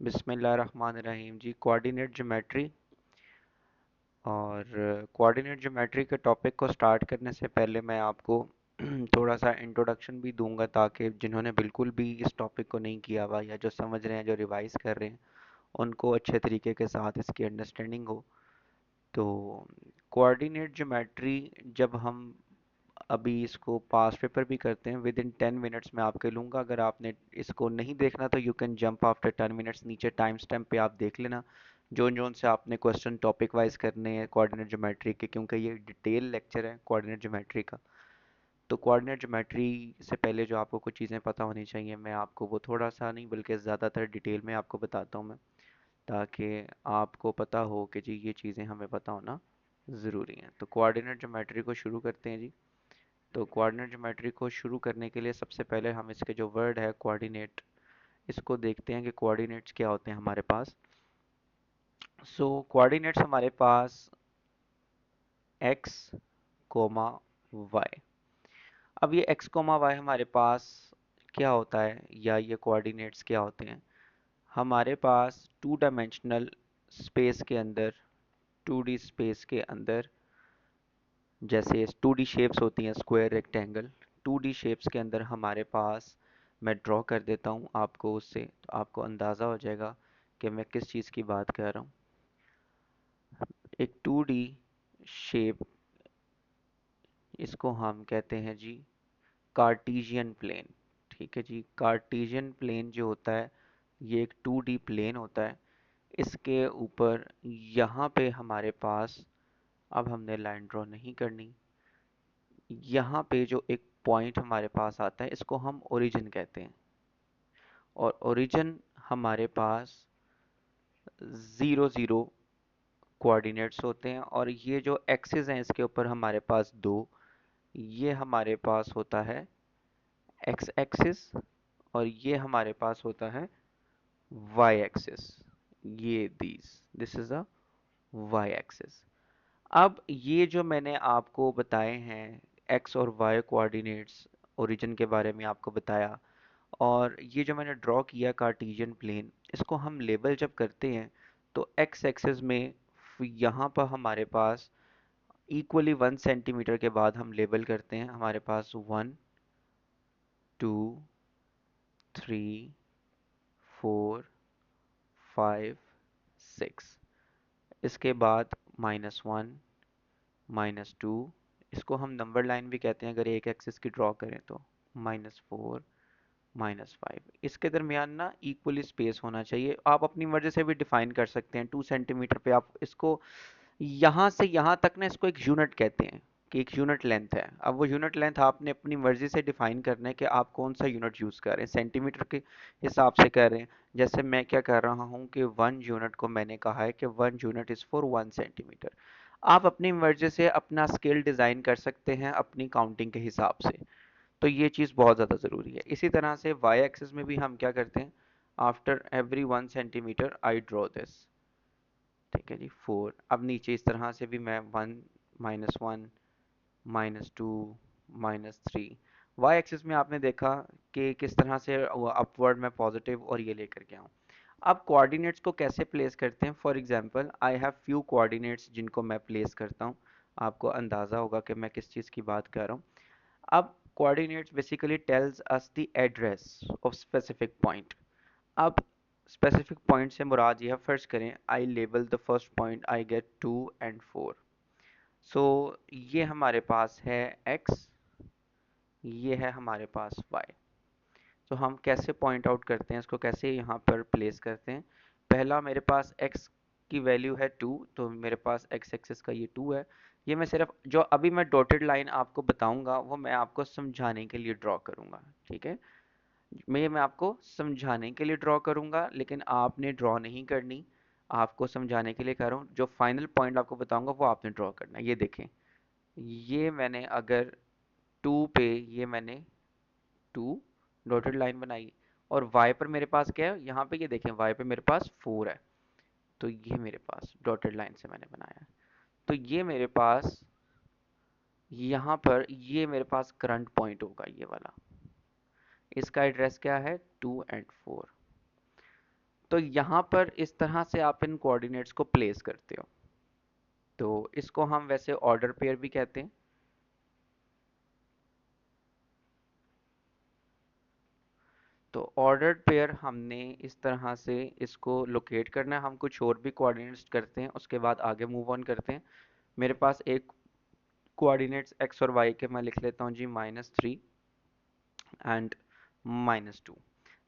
बिस्मिल्लाहिर्रहमानिर्रहीम जी। Coordinate geometry और coordinate geometry के टॉपिक को स्टार्ट करने से पहले मैं आपको थोड़ा सा इंट्रोडक्शन भी दूंगा ताकि जिन्होंने बिल्कुल भी इस टॉपिक को नहीं किया हुआ या जो समझ रहे हैं, जो रिवाइज कर रहे हैं, उनको अच्छे तरीके के साथ इसकी अंडरस्टैंडिंग हो। तो कोऑर्डिनेट ज्योमेट्री जब हम अभी इसको पास पेपर भी करते हैं, विद इन 10 मिनट्स में आपके लूँगा। अगर आपने इसको नहीं देखना तो you can jump after 10 minutes, नीचे टाइम स्टैम्प पे आप देख लेना जोन जोन से आपने क्वेश्चन टॉपिक वाइज करने हैं कोऑर्डिनेट ज्योमेट्री के, क्योंकि ये डिटेल लेक्चर है कोऑर्डिनेट ज्योमेट्री का। तो कोऑर्डिनेट ज्योमेट्री से पहले जो आपको कुछ चीज़ें पता होनी चाहिए, मैं आपको वो थोड़ा सा नहीं बल्कि ज़्यादातर डिटेल में आपको बताता हूँ मैं, ताकि आपको पता हो कि जी ये चीज़ें हमें पता होना ज़रूरी है। तो कोऑर्डिनेट ज्योमेट्री को शुरू करते हैं जी। तो कोऑर्डिनेट ज्योमेट्री को शुरू करने के लिए सबसे पहले हम इसके जो वर्ड है कोऑर्डिनेट, इसको देखते हैं कि कोऑर्डिनेट्स क्या होते हैं हमारे पास। सो कोऑर्डिनेट्स हमारे पास x, y। अब ये x, y हमारे पास क्या होता है, या ये कोऑर्डिनेट्स क्या होते हैं? हमारे पास टू डायमेंशनल स्पेस के अंदर, 2D स्पेस के अंदर, जैसे 2D शेप्स होती हैं, स्क्वायर, रेक्टेंगल, 2D शेप्स के अंदर हमारे पास, मैं ड्रॉ कर देता हूँ आपको, उससे तो आपको अंदाज़ा हो जाएगा कि मैं किस चीज़ की बात कर रहा हूँ। एक 2D शेप, इसको हम कहते हैं जी कार्टीजियन प्लेन। ठीक है जी, कार्टीजियन प्लेन जो होता है ये एक 2D प्लेन होता है। इसके ऊपर यहाँ पे हमारे पास, अब हमने लाइन ड्रॉ नहीं करनी, यहाँ पे जो एक पॉइंट हमारे पास आता है इसको हम ओरिजिन कहते हैं। और ओरिजिन हमारे पास 0 0 कोऑर्डिनेट्स होते हैं, और ये जो एक्सिस हैं इसके ऊपर हमारे पास दो, ये हमारे पास होता है एक्स एक्सिस, और ये हमारे पास होता है वाई एक्सिस। ये this is a Y axis. अब ये जो मैंने आपको बताए हैं एक्स और वाई कोऑर्डिनेट्स, ओरिजिन के बारे में आपको बताया, और ये जो मैंने ड्रॉ किया कार्टेशियन प्लेन, इसको हम लेबल जब करते हैं तो एक्स एक्सिस में यहाँ पर हमारे पास इक्वली 1 सेंटीमीटर के बाद हम लेबल करते हैं, हमारे पास 1 2 3 4 5 6। इसके बाद -1 -2, इसको हम नंबर लाइन भी कहते हैं अगर एक एक्सिस की ड्रॉ करें तो, -4 -5। इसके दरमियान ना इक्वली स्पेस होना चाहिए। आप अपनी मर्जी से भी डिफाइन कर सकते हैं, 2 सेंटीमीटर पे आप इसको, यहाँ से यहाँ तक ना इसको एक यूनिट कहते हैं कि एक यूनिट लेंथ है। अब वो यूनिट लेंथ आपने अपनी मर्जी से डिफाइन करना है कि आप कौन सा यूनिट यूज़ कर रहे हैं, सेंटीमीटर के हिसाब से कर रहे हैं। जैसे मैं क्या कर रहा हूँ कि 1 यूनिट को मैंने कहा है कि 1 यूनिट इज़ फॉर 1 सेंटीमीटर। आप अपनी मर्जी से अपना स्केल डिज़ाइन कर सकते हैं अपनी काउंटिंग के हिसाब से। तो ये चीज़ बहुत ज़्यादा ज़रूरी है। इसी तरह से वाई एक्सिस में भी हम क्या करते हैं, after every 1 centimetre I draw this. ठीक है जी, 4। अब नीचे इस तरह से भी मैं 1 -1 -2 -3। वाई एक्सिस में आपने देखा कि किस तरह से अपवर्ड में पॉजिटिव और ये लेकर के आऊँ। अब कोऑर्डिनेट्स को कैसे प्लेस करते हैं, for example I have few coordinates जिनको मैं प्लेस करता हूँ, आपको अंदाज़ा होगा कि मैं किस चीज़ की बात कर रहा हूँ। अब coordinates basically tells us the address of specific point। अब specific point से मुराद ये है, फर्ज करें I label the first point, I get 2 and 4। so ये हमारे पास है x, ये है हमारे पास y। तो हम कैसे पॉइंट आउट करते हैं इसको, कैसे यहाँ पर प्लेस करते हैं? पहला, मेरे पास x की वैल्यू है 2, तो मेरे पास x एक्सिस का ये 2 है। ये मैं सिर्फ जो अभी मैं डॉटेड लाइन आपको बताऊंगा वो मैं आपको समझाने के लिए ड्रॉ करूंगा। ठीक है, मैं आपको समझाने के लिए ड्रॉ करूंगा, लेकिन आपने ड्रॉ नहीं करनी, आपको समझाने के लिए कर रहा हूँ। जो फाइनल पॉइंट आपको बताऊंगा वो आपने ड्रॉ करना है। ये देखें, ये मैंने अगर 2 पे, ये मैंने 2 डॉटेड लाइन बनाई, और y पर मेरे पास क्या है, यहाँ पे ये देखें y पे मेरे पास 4 है, तो ये मेरे पास डॉटेड लाइन से मैंने बनाया है। तो ये मेरे पास, यहाँ पर ये मेरे पास करंट पॉइंट होगा, ये वाला। इसका एड्रेस क्या है, 2 and 4। तो यहाँ पर इस तरह से आप इन कोऑर्डिनेट्स को प्लेस करते हो। तो इसको हम वैसे ऑर्डर पेयर भी कहते हैं। तो ऑर्डर्ड पेयर हमने इस तरह से इसको लोकेट करना है। हम कुछ और भी कोऑर्डिनेट्स करते हैं, उसके बाद आगे मूव ऑन करते हैं। मेरे पास एक कोऑर्डिनेट्स एक्स और वाई के मैं लिख लेता हूँ जी -3 एंड -2।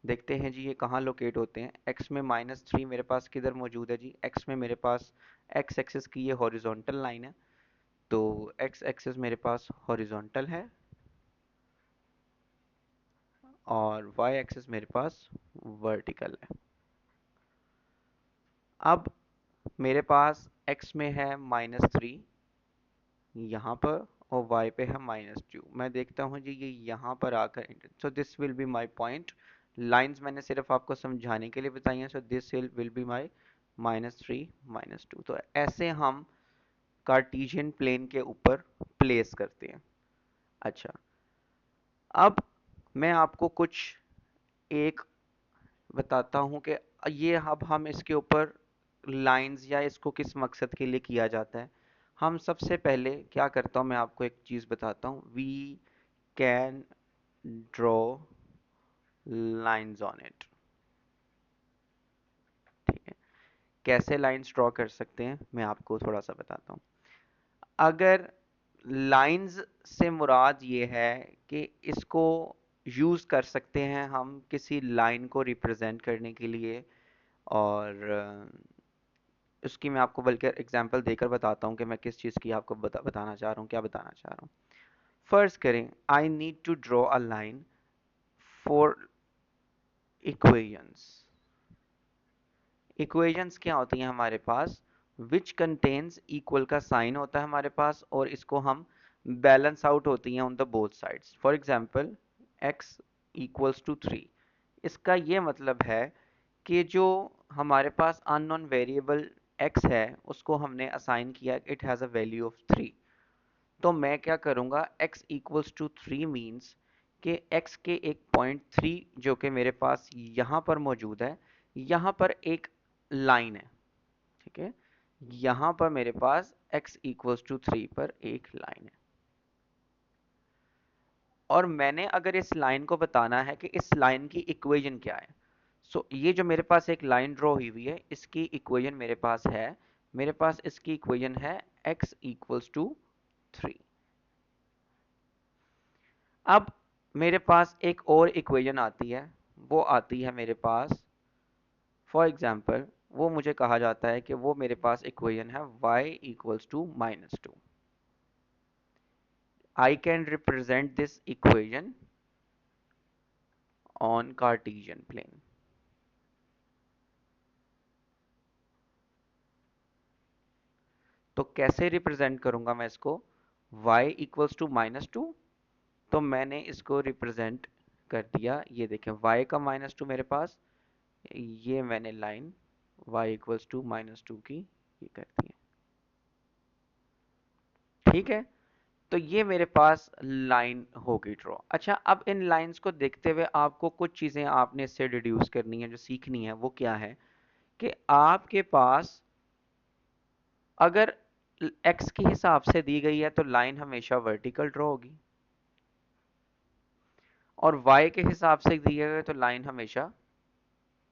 देखते हैं जी ये कहाँ लोकेट होते हैं। x में -3 मेरे पास किधर मौजूद है जी? x में मेरे पास x एक्सिस की ये हॉरिजॉन्टल लाइन है, तो x एक्सिस मेरे पास हॉरिजॉन्टल है और y एक्सिस मेरे पास वर्टिकल है। अब मेरे पास x में है -3 यहाँ पर और y पे है -2। मैं देखता हूँ जी ये यहाँ पर आकर so this will be my point. Lines मैंने सिर्फ आपको समझाने के लिए बताई हैं। So this will be my -3 -2। तो ऐसे हम कार्टेशियन प्लेन के ऊपर प्लेस करते हैं। अच्छा, अब मैं आपको कुछ एक बताता हूँ कि ये अब हम इसके ऊपर लाइंस या इसको किस मकसद के लिए किया जाता है। हम सबसे पहले क्या करता हूँ, मैं आपको एक चीज़ बताता हूँ। We can draw lines on it. ठीक है, कैसे लाइंस ड्रॉ कर सकते हैं मैं आपको थोड़ा सा बताता हूँ। अगर लाइंस से मुराद ये है कि इसको यूज़ कर सकते हैं हम किसी लाइन को रिप्रेजेंट करने के लिए, और उसकी मैं आपको बल्कि एग्जांपल देकर बताता हूँ कि मैं किस चीज़ की आपको बताना चाह रहा हूँ, क्या बताना चाह रहा हूँ। फर्ज करें I need to draw a line for equations. Equations क्या होती हैं हमारे पास? विच कंटेन्स इक्वल का साइन होता है हमारे पास, और इसको हम बैलेंस आउट होती हैं on the both sides. For example x equals to 3। इसका ये मतलब है कि जो हमारे पास अननोन वेरिएबल x है उसको हमने असाइन किया, it has a value of 3। तो मैं क्या करूँगा, x इक्वल्स टू 3 मीन्स कि x के एक पॉइंट 3 जो कि मेरे पास यहाँ पर मौजूद है, यहाँ पर एक लाइन है। ठीक है, यहाँ पर मेरे पास x इक्वल्स टू 3 पर एक लाइन है, और मैंने अगर इस लाइन को बताना है कि इस लाइन की इक्वेशन क्या है। सो ये जो मेरे पास एक लाइन ड्रॉ हुई हुई है इसकी इक्वेशन मेरे पास है, मेरे पास इसकी इक्वेशन है x इक्वल्स टू 3। अब मेरे पास एक और इक्वेशन आती है, वो आती है मेरे पास, फॉर एग्जांपल वो मुझे कहा जाता है कि वो मेरे पास इक्वेशन है y equals to -2। I can represent this equation on Cartesian plane। तो कैसे रिप्रेजेंट करूंगा मैं इसको? y इक्वल्स टू -2, तो मैंने इसको रिप्रेजेंट कर दिया। ये देखें y का -2 मेरे पास, ये मैंने लाइन y इक्वल्स टू -2 की ये कर दी है। ठीक है, तो ये मेरे पास लाइन हो गई ड्रॉ। अच्छा, अब इन लाइंस को देखते हुए आपको कुछ चीज़ें आपने इससे डिड्यूस करनी है, जो सीखनी है वो क्या है कि आपके पास अगर x के हिसाब से दी गई है तो लाइन हमेशा वर्टिकल ड्रॉ होगी, और y के हिसाब से दी गई है तो लाइन हमेशा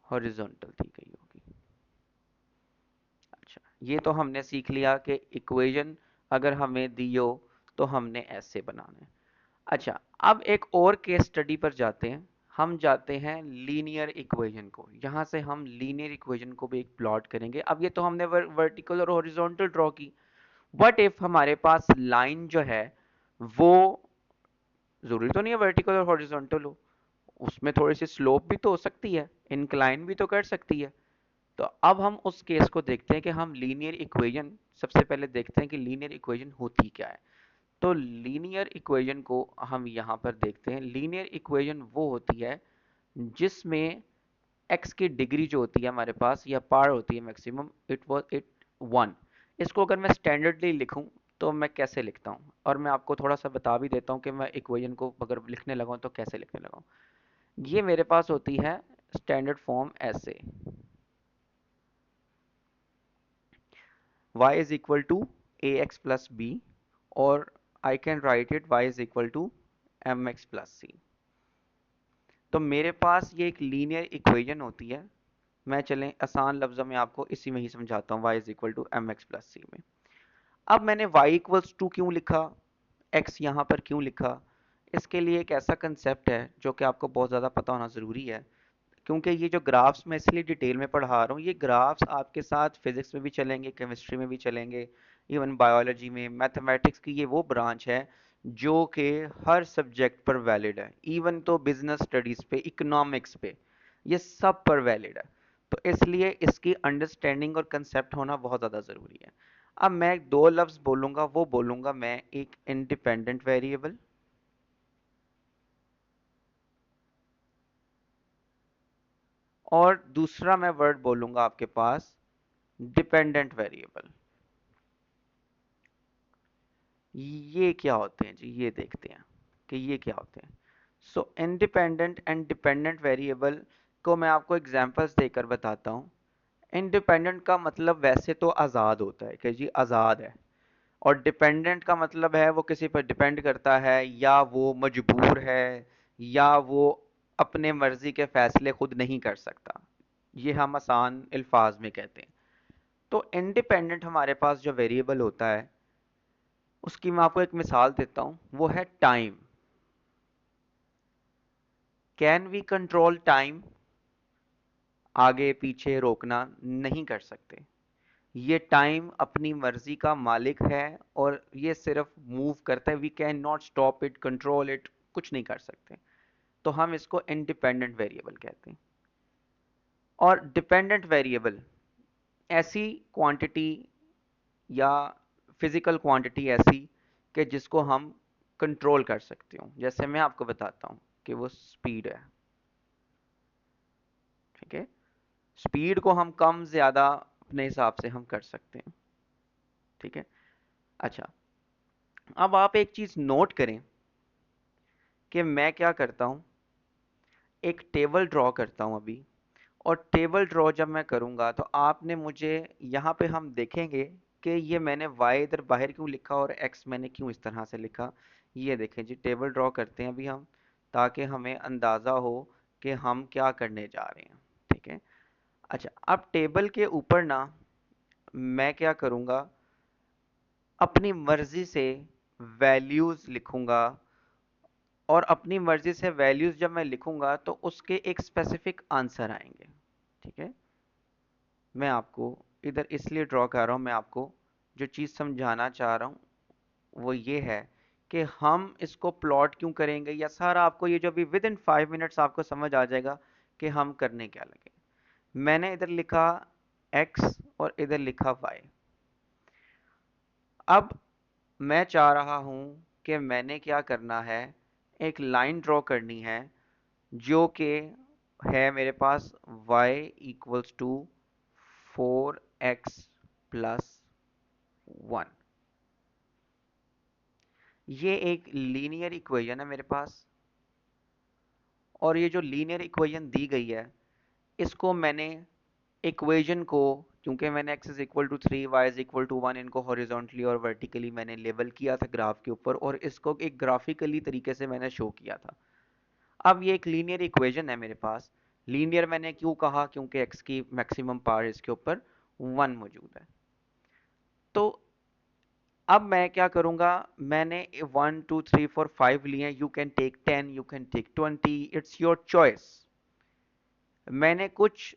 हॉरिजॉन्टल दी गई होगी। अच्छा, ये तो हमने सीख लिया कि इक्वेशन अगर हमें दी हो तो हमने ऐसे बनाना है। अच्छा, अब एक और केस स्टडी पर जाते हैं। हम जाते हैं लीनियर इक्वेशन को, यहाँ से हम लीनियर इक्वेशन को भी एक प्लॉट करेंगे। अब ये तो हमने वर्टिकल और हॉरिजॉन्टल ड्रॉ की। व्हाट इफ हमारे पास लाइन जो है वो जरूरी तो नहीं है वर्टिकल और हॉरिजॉन्टल हो, उसमें थोड़ी सी स्लोप भी तो हो सकती है, इंक्लाइन भी तो कर सकती है। तो अब हम उस केस को देखते हैं कि हम लीनियर इक्वेशन सबसे पहले देखते हैं कि लीनियर इक्वेशन होती क्या है। तो लीनियर इक्वेशन को हम यहाँ पर देखते हैं। लीनियर इक्वेशन वो होती है जिसमें x की डिग्री जो होती है हमारे पास या पावर होती है मैक्सिमम, इट 1। इसको अगर मैं स्टैंडर्डली लिखूं तो मैं कैसे लिखता हूं, और मैं आपको थोड़ा सा बता भी देता हूं कि मैं इक्वेशन को अगर लिखने लगा तो कैसे लिखने लगा हूं। ये मेरे पास होती है स्टैंडर्ड फॉर्म ऐसे, y is equal to a x plus b, और I can write it y is equal to m x plus c. तो मेरे पास ये एक लीनियर इक्वेशन होती है। मैं चलें आसान लफ्ज़ों में आपको इसी में ही समझाता हूँ, y is equal to m x plus c में। अब मैंने y इक्वल्स टू क्यों लिखा, x यहाँ पर क्यों लिखा, इसके लिए एक ऐसा कंसेप्ट है जो कि आपको बहुत ज़्यादा पता होना ज़रूरी है। क्योंकि ये जो ग्राफ्स मैं इसलिए डिटेल में पढ़ा रहा हूँ, ये ग्राफ्स आपके साथ फिजिक्स में भी चलेंगे, केमिस्ट्री में भी चलेंगे, इवन बायोलॉजी में, मैथमेटिक्स की ये वो ब्रांच है जो कि हर सब्जेक्ट पर वैलिड है, इवन तो बिजनेस स्टडीज़ पे, इकोनॉमिक्स पे, ये सब पर वैलिड है। तो इसलिए इसकी अंडरस्टैंडिंग और कंसेप्ट होना बहुत ज़्यादा ज़रूरी है। अब मैं दो लफ्ज़ बोलूँगा, वो बोलूँगा मैं एक इंडिपेंडेंट वेरिएबल, और दूसरा मैं वर्ड बोलूँगा आपके पास डिपेंडेंट वेरिएबल। ये क्या होते हैं जी, ये देखते हैं कि ये क्या होते हैं। सो इंडिपेंडेंट एंड डिपेंडेंट वेरिएबल को मैं आपको एग्जांपल्स देकर बताता हूँ। इंडिपेंडेंट का मतलब वैसे तो आज़ाद होता है कि जी आज़ाद है, और डिपेंडेंट का मतलब है वो किसी पर डिपेंड करता है, या वो मजबूर है, या वो अपने मर्जी के फैसले खुद नहीं कर सकता। ये हम आसान अल्फाज में कहते हैं। तो इंडिपेंडेंट हमारे पास जो वेरिएबल होता है, उसकी मैं आपको एक मिसाल देता हूँ, वो है time. Can we control time? आगे पीछे रोकना नहीं कर सकते। ये टाइम अपनी मर्जी का मालिक है, और ये सिर्फ मूव करता है। We can not stop it, control it, कुछ नहीं कर सकते। तो हम इसको इंडिपेंडेंट वेरिएबल कहते हैं। और डिपेंडेंट वेरिएबल ऐसी क्वांटिटी या फिजिकल क्वांटिटी ऐसी कि जिसको हम कंट्रोल कर सकते हो। जैसे मैं आपको बताता हूँ कि वो स्पीड है, ठीक है। स्पीड को हम कम ज़्यादा अपने हिसाब से हम कर सकते हैं, ठीक है। अच्छा, अब आप एक चीज़ नोट करें कि मैं क्या करता हूँ, एक टेबल ड्रॉ करता हूँ अभी। और टेबल ड्रॉ जब मैं करूँगा तो आपने मुझे, यहाँ पे हम देखेंगे कि ये मैंने y इधर बाहर क्यों लिखा और x मैंने क्यों इस तरह से लिखा। ये देखें जी, टेबल ड्रॉ करते हैं अभी हम, ताकि हमें अंदाज़ा हो कि हम क्या करने जा रहे हैं, ठीक है। अच्छा, अब टेबल के ऊपर ना मैं क्या करूँगा, अपनी मर्जी से वैल्यूज़ लिखूँगा। और अपनी मर्जी से वैल्यूज़ जब मैं लिखूँगा तो उसके एक स्पेसिफिक आंसर आएंगे, ठीक है। मैं आपको इधर इसलिए ड्रॉ कर रहा हूँ, मैं आपको जो चीज़ समझाना चाह रहा हूँ वो ये है कि हम इसको प्लॉट क्यों करेंगे, या सारा आपको ये जो भी विद इन 5 मिनट्स आपको समझ आ जाएगा कि हम करने क्या लगे। मैंने इधर लिखा x और इधर लिखा y। अब मैं चाह रहा हूँ कि मैंने क्या करना है, एक लाइन ड्रॉ करनी है जो कि है मेरे पास y equals to 4x plus 1। ये एक लीनियर इक्वेशन है मेरे पास, और ये जो लीनियर इक्वेशन दी गई है, इसको मैंने इक्वेशन को, क्योंकि मैंने x is equal to 3 y is equal to 1, इनको हॉरिजॉन्टली और वर्टिकली मैंने लेबल किया था ग्राफ के ऊपर, और इसको एक ग्राफिकली तरीके से मैंने शो किया था। अब ये एक लीनियर इक्वेशन है मेरे पास। लीनियर मैंने क्यों कहा, क्योंकि x की मैक्सिमम पावर इसके ऊपर 1 मौजूद है। तो अब मैं क्या करूंगा, मैंने 1 2 3 4 5 लिए, you can take 10, you can take 20, it's your choice. मैंने कुछ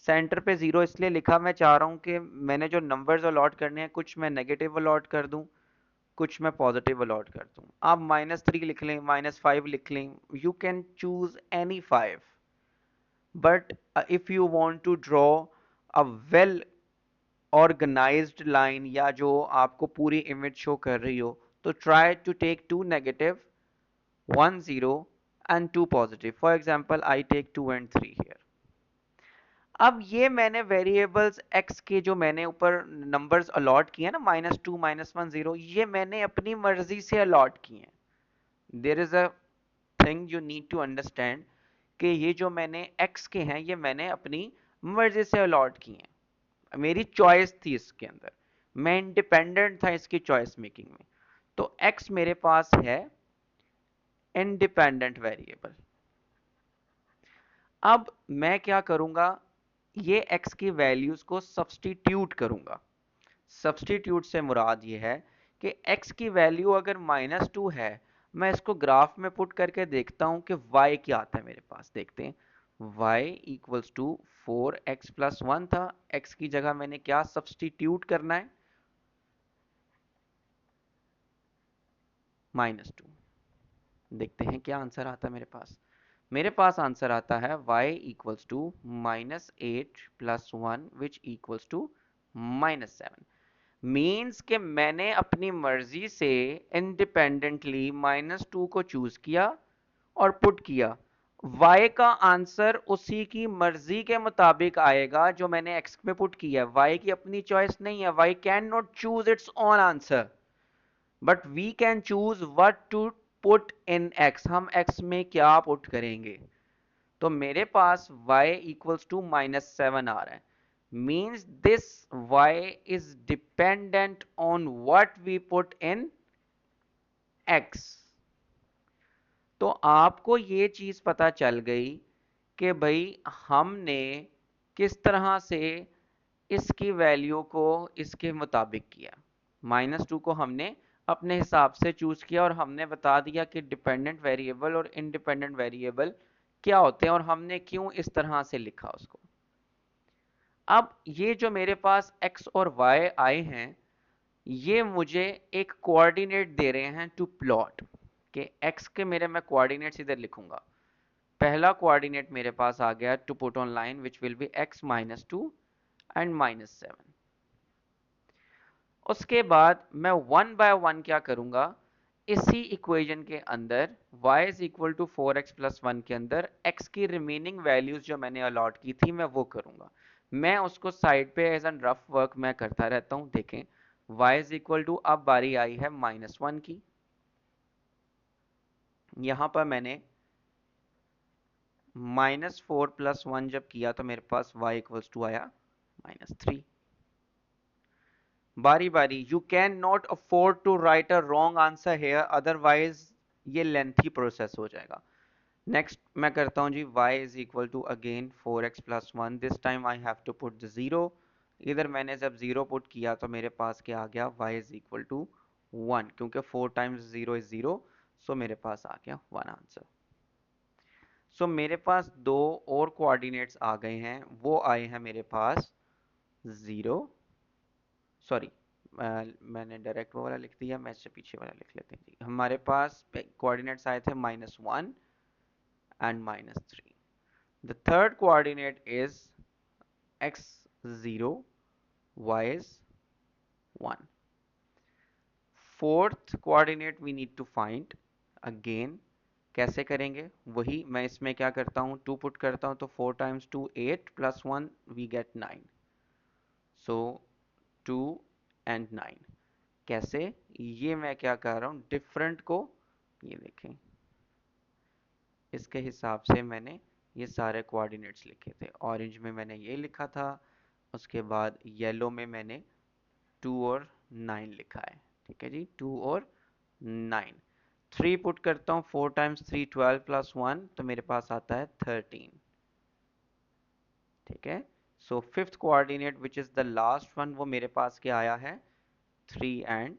सेंटर पे जीरो इसलिए लिखा, मैं चाह रहा हूँ कि मैंने जो नंबर्स अलॉट करने हैं, कुछ मैं नेगेटिव अलॉट कर दूं, कुछ मैं पॉजिटिव अलॉट कर दूं। आप -3 लिख लें, -5 लिख लें, you can choose any 5। But if you want to draw a well organised line, या जो आपको पूरी इमेज शो कर रही हो, तो try to take 2 negative, 1 0 and 2 positive. For example, I take 2 and 3 here. अब ये मैंने वेरिएबल्स x के जो मैंने ऊपर नंबर्स अलॉट किए हैं ना, -2 -1 0, ये मैंने अपनी मर्जी से अलॉट किए हैं। There is a thing you need to understand कि ये जो मैंने x के हैं, ये मैंने अपनी मर्जी से अलॉट किए हैं, मेरी चॉइस थी इसके अंदर। मैं इंडिपेंडेंट था इसकी चॉइस मेकिंग में। तो x मेरे पास है इंडिपेंडेंट वेरिएबल। अब मैं क्या करूंगा, ये x की वैल्यूज को सब्स्टिट्यूट करूंगा। सब्स्टिट्यूट से मुराद ये है कि x की वैल्यू अगर -2 है, मैं इसको ग्राफ में पुट करके देखता हूं कि y क्या आता है मेरे पास। देखते हैं, y इक्वल्स टू 4x+1 था। x की जगह मैंने क्या सब्स्टिट्यूट करना है, -2। देखते हैं क्या आंसर आता है मेरे पास। मेरे पास आंसर आता है y equals to -8+1 which equals to -7। Means कि मैंने अपनी मर्जी से इंडिपेंडेंटली -2 को चूज किया और पुट किया। y का आंसर उसी की मर्जी के मुताबिक आएगा जो मैंने x में पुट किया है। y की अपनी चॉइस नहीं है। y can not choose its own answer, but we can choose what to put in x। हम x में क्या पुट करेंगे। तो मेरे पास y इक्वल्स टू -7 आ रहा है। Means this y is dependent on what we put in x। तो आपको ये चीज पता चल गई कि भाई हमने किस तरह से इसकी वैल्यू को इसके मुताबिक किया। -2 को हमने अपने हिसाब से चूज किया और हमने बता दिया कि डिपेंडेंट वेरिएबल और इंडिपेंडेंट वेरिएबल क्या होते हैं और हमने क्यों इस तरह से लिखा उसको। अब ये जो मेरे पास x और y आए हैं, ये मुझे एक कोऑर्डिनेट दे रहे हैं टू प्लॉट कि x के मेरे मैं कोऑर्डिनेट्स इधर लिखूंगा। पहला कोऑर्डिनेट मेरे पास आ गया to put on line which will be x-2 and -7। उसके बाद मैं वन बाय वन क्या करूंगा, इसी इक्वेशन के अंदर y is equal to 4x+1 के अंदर x की रिमेनिंग वैल्यूज जो मैंने अलॉट की थी मैं वो करूंगा। मैं उसको साइड पे एज एन रफ वर्क मैं करता रहता हूं। देखें, y इज इक्वल टू, अब बारी आई है -1 की। यहां पर मैंने -4+1 जब किया तो मेरे पास y इक्वल्स टू आया -3। बारी बारी, you can not afford to write a wrong answer here, otherwise ये लेंथी प्रोसेस हो जाएगा। नेक्स्ट मैं करता हूं जी, y is equal to again 4x+1। This time I have to put the zero. इधर मैंने जब जीरो पुट किया तो मेरे पास क्या आ गया, y इज इक्वल टू 1, क्योंकि 4 टाइम्स 0 इज 0। सो मेरे पास आ गया 1 आंसर। सो मेरे पास दो और कोऑर्डिनेट्स आ गए हैं, वो आए हैं मेरे पास 0, सॉरी मैंने डायरेक्ट वो वाला लिख दिया, मैं इससे पीछे वाला लिख लेते हैं जी। हमारे पास कोऑर्डिनेट्स आए थे -1 and -3। The third coordinate is x0, y is 1। Fourth coordinate we need to find again. कैसे करेंगे, वही मैं इसमें क्या करता हूँ, 2 पुट करता हूँ तो 4 times 2 8 plus 1 we get 9। So 2 and 9। कैसे, ये मैं क्या कर रहा हूँ, डिफरेंट को, ये देखें, इसके हिसाब से मैंने ये सारे कोऑर्डिनेट्स लिखे थे। ऑरेंज में मैंने ये लिखा था, उसके बाद येलो में मैंने 2 और 9 लिखा है। ठीक है जी, 2 और 9। 3 पुट करता हूँ, 4 टाइम्स 3 12 प्लस 1 तो मेरे पास आता है 13। ठीक है, so fifth coordinate which is the last one, वो मेरे पास क्या आया है, 3 एंड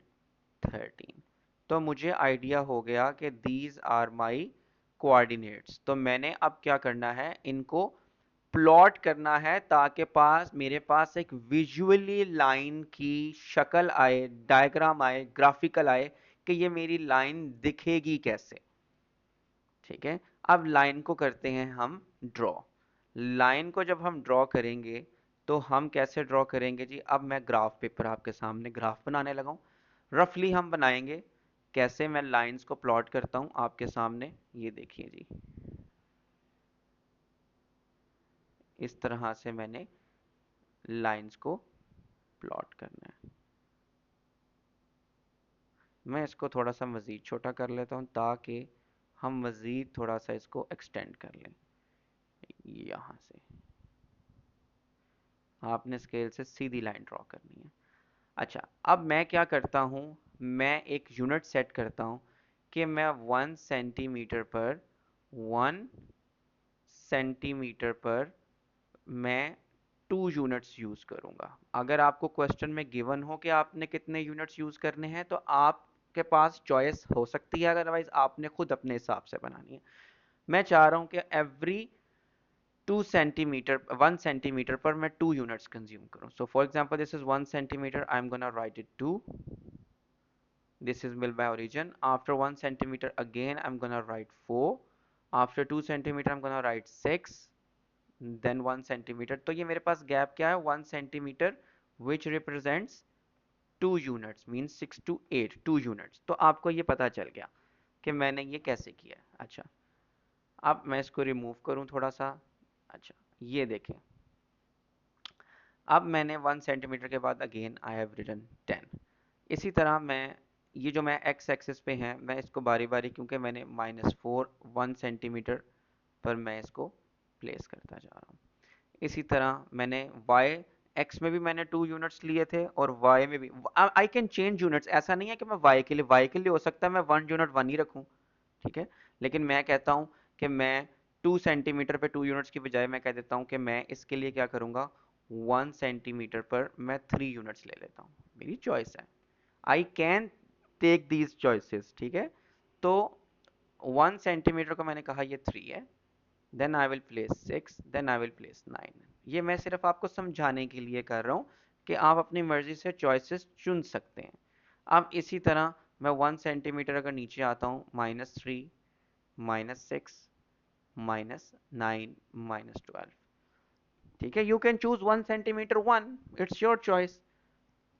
13। तो मुझे आइडिया हो गया कि दीज आर माई कोऑर्डिनेट्स। तो मैंने अब क्या करना है, इनको प्लॉट करना है ताकि पास मेरे पास एक विजुअली लाइन की शक्ल आए, डायग्राम आए, ग्राफिकल आए कि ये मेरी लाइन दिखेगी कैसे। ठीक है, अब लाइन को करते हैं हम ड्रॉ। लाइन को जब हम ड्रॉ करेंगे तो हम कैसे ड्रॉ करेंगे जी, अब मैं ग्राफ पेपर आपके सामने ग्राफ बनाने लगा हूं। रफली हम बनाएंगे कैसे, मैं लाइंस को प्लॉट करता हूं आपके सामने, ये देखिए जी। इस तरह से मैंने लाइंस को प्लॉट करना है। मैं इसको थोड़ा सा मज़ीद छोटा कर लेता हूँ ताकि हम मज़ीद थोड़ा सा इसको एक्सटेंड कर लें। यहाँ से आपने स्केल से सीधी लाइन ड्रॉ करनी है। अच्छा, अब मैं क्या करता हूँ, मैं एक यूनिट सेट करता हूँ कि मैं 1 सेंटीमीटर पर मैं 2 यूनिट्स यूज़ करूँगा। अगर आपको क्वेश्चन में गिवन हो कि आपने कितने यूनिट्स यूज़ करने हैं तो आपके पास चॉइस हो सकती है, अदरवाइज आपने खुद अपने हिसाब से बनानी है। मैं चाह रहा हूँ कि एवरी 1 सेंटीमीटर पर मैं 2 यूनिट्स कंज्यूम करूँ। So for example this is 1 centimetre, I am gonna right it 2. This is mil by origin. After 1 centimeter again I'm gonna write 4. After 2 centimeter I'm gonna write 6. Then 1 centimeter. तो ये मेरे पास gap क्या है, 1 centimeter, which represents 2 units, means 6 to 8, 2 units. तो आपको ये पता चल गया कि मैंने ये कैसे किया। अच्छा, अब मैं इसको रिमूव करूँ थोड़ा सा। अच्छा, ये देखें, अब मैंने 1 सेंटीमीटर के बाद अगेन आई हैव रिटन 10। इसी तरह ये जो मैं एक्स एक्सिस पे हैं, मैं इसको बारी बारी, क्योंकि मैंने -4 1 सेंटीमीटर पर मैं इसको प्लेस करता जा रहा हूँ। इसी तरह मैंने वाई एक्स में भी मैंने 2 यूनिट्स लिए थे और वाई में भी। आई कैन चेंज यूनिट्स, ऐसा नहीं है कि मैं वाई के लिए हो सकता है मैं 1 यूनिट 1 ही रखूँ, ठीक है। लेकिन मैं कहता हूँ कि मैं 2 सेंटीमीटर पे 2 यूनिट्स की बजाय मैं कह देता हूँ कि मैं इसके लिए क्या करूँगा, 1 सेंटीमीटर पर मैं 3 यूनिट्स ले लेता हूँ। मेरी चॉइस है, I can take these choices, ठीक है। तो 1 सेंटीमीटर को मैंने कहा ये 3 है, then I will place 6, then I will place 9। ये मैं सिर्फ आपको समझाने के लिए कर रहा हूँ कि आप अपनी मर्जी से चॉइसेस चुन सकते हैं। अब इसी तरह मैं 1 सेंटीमीटर अगर नीचे आता हूँ, -3, -6, -9, -12, ठीक है। You can choose 1 centimetre 1, it's your choice.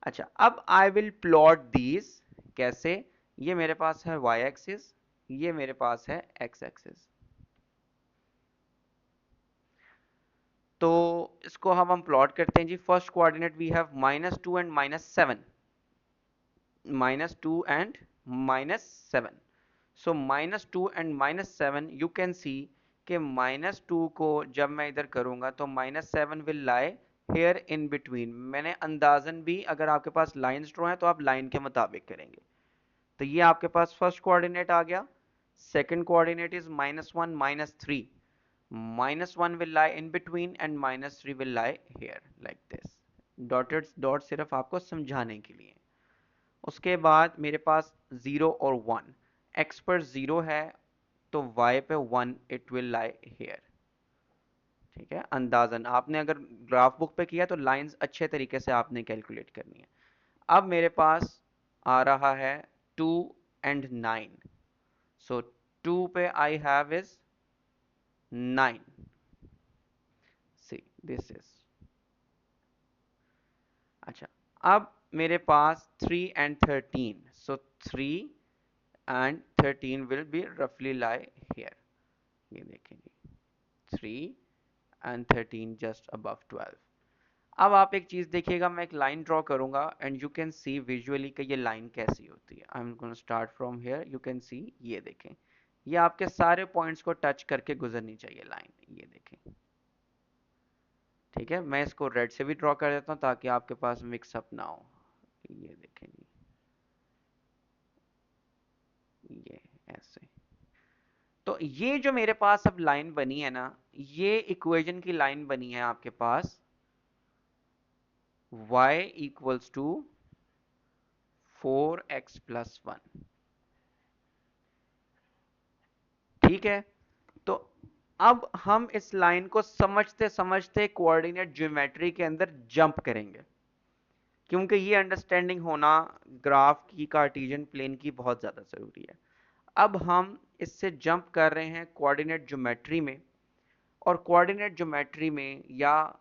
अच्छा, अब आई विल प्लॉट दीज। कैसे, ये मेरे पास है y एक्सिस, ये मेरे पास है x एक्सिस। तो इसको हम प्लॉट करते हैं जी। First coordinate we have -2 and -7, -2 and -7। So -2 and -7, you can see कि -2 को जब मैं इधर करूंगा तो -7 will lie here in between. मैंने अंदाजन भी, अगर आपके पास लाइंस ड्रॉ है तो आप लाइन के मुताबिक करेंगे। तो ये आपके पास फर्स्ट कोऑर्डिनेट आ गया। Second coordinate is -1, -3. -1 will lie in between and -3 will lie here like this. Dotted dot सिर्फ आपको समझाने के लिए। उसके बाद मेरे पास 0 और 1, x पर 0 है तो y पे 1 इट विल लाई हेयर, ठीक है। अंदाजन आपने अगर ग्राफ बुक पे किया तो लाइंस अच्छे तरीके से आपने कैलकुलेट करनी है। अब मेरे पास आ रहा है 2 एंड 9। सो 2 पे I have is 9। See this is. अच्छा, अब मेरे पास 3 and 13। So 3 and 13 will be रफली लाई हेयर। ये देखेंगे 3 एंड 13 जस्ट अबव 12। अब आप एक चीज देखिएगा, मैं एक लाइन ड्रॉ करूंगा and you can C visually कि ये लाइन कैसी होती है। I am gonna start from here, you can सी, ये देखें, ये आपके सारे पॉइंट्स को टच करके गुजरनी चाहिए लाइन, ये देखें, ठीक है। मैं इसको रेड से भी ड्रॉ कर देता हूँ ताकि आपके पास मिक्सअप ना हो। ये देखें जी, ये ऐसे। तो ये जो मेरे पास अब लाइन बनी है ना, ये इक्वेशन की लाइन बनी है आपके पास y इक्वल्स टू 4x+1, ठीक है। तो अब हम इस लाइन को समझते समझते कोऑर्डिनेट ज्योमेट्री के अंदर जंप करेंगे, क्योंकि ये अंडरस्टैंडिंग होना ग्राफ की, कार्टेशियन प्लेन की बहुत ज़्यादा ज़रूरी है। अब हम इससे जंप कर रहे हैं कोऑर्डिनेट ज्योमेट्री में। और कोऑर्डिनेट ज्योमेट्री में, या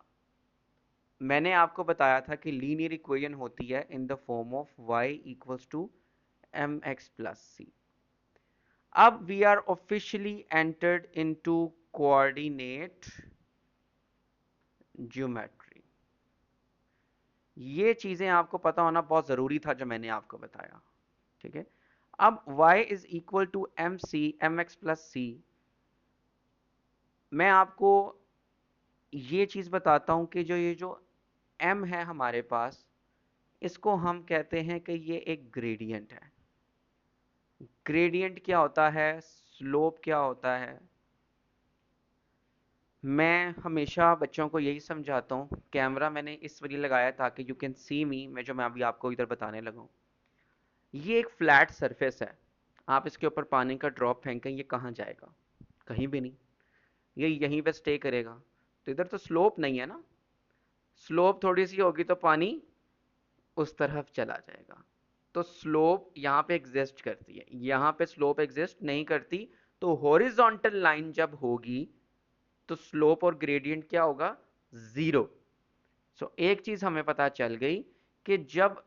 मैंने आपको बताया था कि लीनियर इक्वेशन होती है in the form of y equals to mx+c। अब we are officially entered into coordinate geometry. ये चीजें आपको पता होना बहुत जरूरी था जो मैंने आपको बताया, ठीक है। अब y is equal to mx+c। मैं आपको ये चीज बताता हूं कि जो ये जो m है हमारे पास, इसको हम कहते हैं कि ये एक ग्रेडियंट है। ग्रेडियंट क्या होता है, स्लोप क्या होता है, मैं हमेशा बच्चों को यही समझाता हूँ। कैमरा मैंने इस वजह लगाया ताकि यू कैन सी मी, मैं जो मैं अभी आपको इधर बताने लगा हूँ। ये एक फ्लैट सरफेस है, आप इसके ऊपर पानी का ड्रॉप फेंकें, ये कहाँ जाएगा, कहीं भी नहीं, ये यहीं पे स्टे करेगा। तो इधर तो स्लोप नहीं है ना, स्लोप थोड़ी सी होगी तो पानी उस तरफ चला जाएगा। तो स्लोप यहाँ पे एग्जिस्ट करती है, यहाँ पे स्लोप एग्जिस्ट नहीं करती। तो हॉरिजॉन्टल लाइन जब होगी तो स्लोप और ग्रेडियंट क्या होगा, जीरो। सो एक चीज हमें पता चल गई कि जब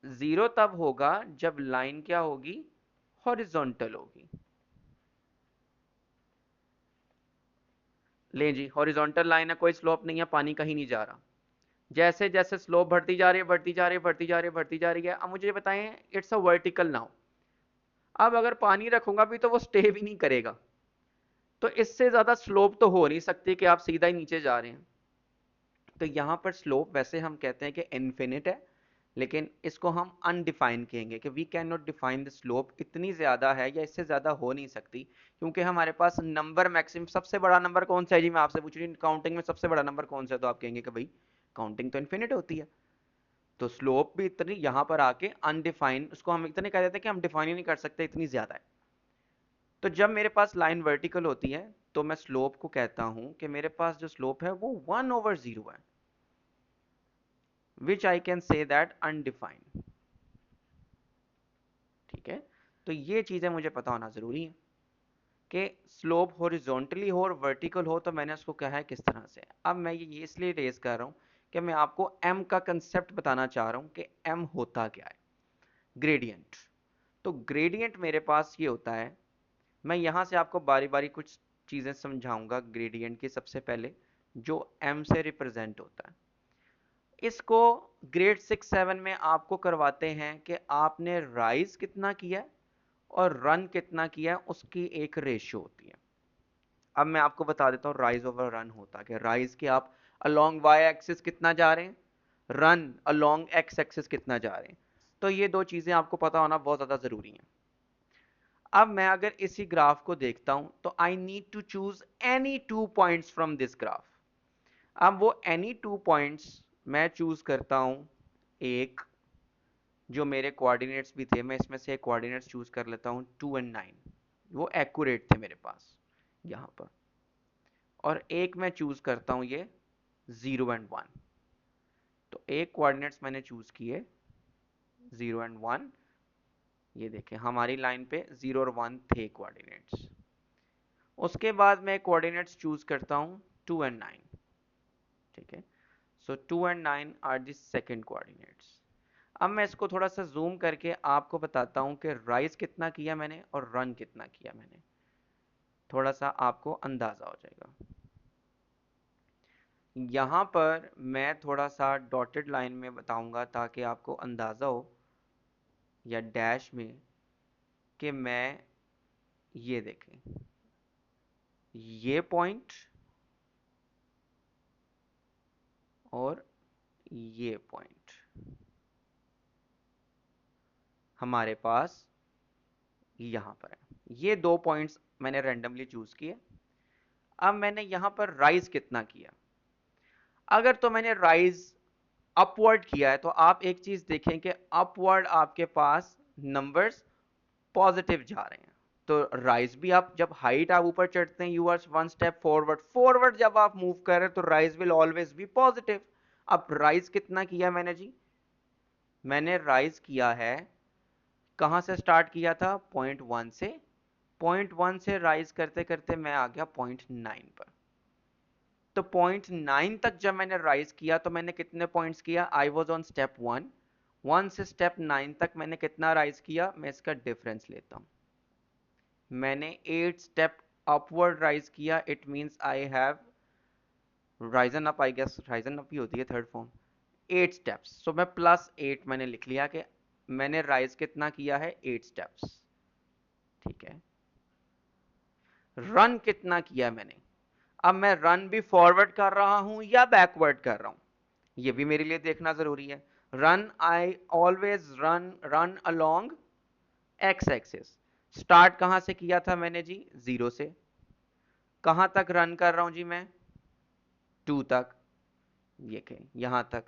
जीरो तब होगा जब लाइन क्या होगी, हॉरिजॉन्टल होगी। ले जी, हॉरिजॉन्टल लाइन है, कोई स्लोप नहीं है, पानी कहीं नहीं जा रहा। जैसे जैसे स्लोप बढ़ती जा रही है, बढ़ती जा रही है, बढ़ती जा रही है, बढ़ती जा रही है, अब मुझे बताएं, इट्स अ वर्टिकल नाउ। अब अगर पानी रखूंगा भी तो वो स्टे भी नहीं करेगा, तो इससे ज्यादा स्लोप तो हो नहीं सकती कि आप सीधा ही नीचे जा रहे हैं। तो यहाँ पर स्लोप वैसे हम कहते हैं कि इन्फिनिट है, लेकिन इसको हम अनडिफाइन कहेंगे कि we can not define the slope, इतनी ज्यादा है या इससे ज्यादा हो नहीं सकती, क्योंकि हमारे पास नंबर मैक्सिमम, सबसे बड़ा नंबर कौन सा है जी, मैं आपसे पूछ रही हूँ काउंटिंग में सबसे बड़ा नंबर कौन सा है, तो आप कहेंगे कि भाई काउंटिंग तो इन्फिनिट होती है। तो स्लोप भी इतनी यहाँ पर आके अनडिफाइन, उसको हम इतने कह देते हैं कि हम डिफाइन ही नहीं कर सकते, इतनी ज्यादा है। तो जब मेरे पास लाइन वर्टिकल होती है तो मैं स्लोप को कहता हूं कि मेरे पास जो स्लोप है वो 1/0 है, which I can say that undefined. ठीक है, तो ये चीजें मुझे पता होना जरूरी है कि स्लोप हॉरिजॉन्टली हो और वर्टिकल हो, तो मैंने उसको कहा है किस तरह से। अब मैं ये इसलिए रेज कर रहा हूं कि मैं आपको एम का कंसेप्ट बताना चाह रहा हूं कि एम होता क्या है, ग्रेडियंट। तो ग्रेडियंट मेरे पास ये होता है, मैं यहां से आपको बारी बारी कुछ चीजें समझाऊंगा ग्रेडियंट की। सबसे पहले जो एम से रिप्रेजेंट होता है, इसको ग्रेड 6-7 में आपको करवाते हैं कि आपने राइज कितना किया है और रन कितना किया है, उसकी एक रेशियो होती है। अब मैं आपको बता देता हूँ राइज ओवर रन होता है। राइज के आप अलोंग वाई एक्सिस कितना जा रहे हैं, रन अलोंग एक्स एक्सिस कितना जा रहे हैं। तो ये दो चीजें आपको पता होना बहुत ज्यादा जरूरी है। अब मैं अगर इसी ग्राफ को देखता हूं तो I need to choose any 2 points from this graph. अब वो एनी 2 पॉइंट्स मैं चूज करता हूं, एक जो मेरे कोऑर्डिनेट्स भी थे, मैं इसमें से कोऑर्डिनेट्स चूज कर लेता हूं 2 और 9, वो एक्यूरेट थे मेरे पास यहां पर। और एक मैं चूज करता हूं ये 0 और 1। तो एक कोऑर्डिनेट्स मैंने चूज किए 0 और 1, ये देखें हमारी लाइन पे 0 और 1 थे कोऑर्डिनेट्स। उसके बाद मैं कोऑर्डिनेट्स चूज करता हूं 2 और 9। ठीक है, सो 2 और 9 आर द सेकंड कोऑर्डिनेट्स। अब मैं इसको थोड़ा सा जूम करके आपको बताता हूं कि राइज कितना किया मैंने और रन कितना किया मैंने, थोड़ा सा आपको अंदाजा हो जाएगा। यहां पर मैं थोड़ा सा डॉटेड लाइन में बताऊंगा ताकि आपको अंदाजा हो, या डैश में, कि मैं, ये देखें ये पॉइंट और ये पॉइंट हमारे पास यहां पर है। ये 2 पॉइंट्स मैंने रैंडमली चूज किए। अब मैंने यहां पर राइज कितना किया, अगर तो मैंने राइज अपवर्ड किया है तो आप एक चीज देखें कि अपवर्ड आपके पास नंबर्स पॉजिटिव जा रहे हैं। तो राइज भी, आप जब हाइट आप ऊपर चढ़ते हैं you are 1 step forward, forward जब आप मूव कर रहे हैं तो rise will always be positive. अब राइज कितना किया मैंने जी, मैंने राइज किया है, कहां से स्टार्ट किया था, पॉइंट 1 से। पॉइंट 1 से राइज करते करते मैं आ गया पॉइंट 9 पर। तो पॉइंट 9 तक जब मैंने राइज किया तो मैंने कितने पॉइंट्स किया, आई वॉज ऑन स्टेप 1, 1 से स्टेप 9 तक मैंने कितना राइज किया, मैं इसका डिफरेंस लेता हूं, मैंने 8 स्टेप अपवर्ड राइज किया। It means I have risen up, I guess risen up ही होती है थर्ड फॉर्म, 8 स्टेप्स। सो मैं +8 मैंने लिख लिया कि मैंने राइज कितना किया है, 8 स्टेप्स। ठीक है, रन कितना किया मैंने, अब मैं रन भी फॉरवर्ड कर रहा हूं या बैकवर्ड कर रहा हूं, ये भी मेरे लिए देखना जरूरी है। Run, I always run along x axis. Start कहां से किया था मैंने जी? 0 से। कहां तक रन कर रहा हूं जी मैं? 2 तक। ये के यहां तक।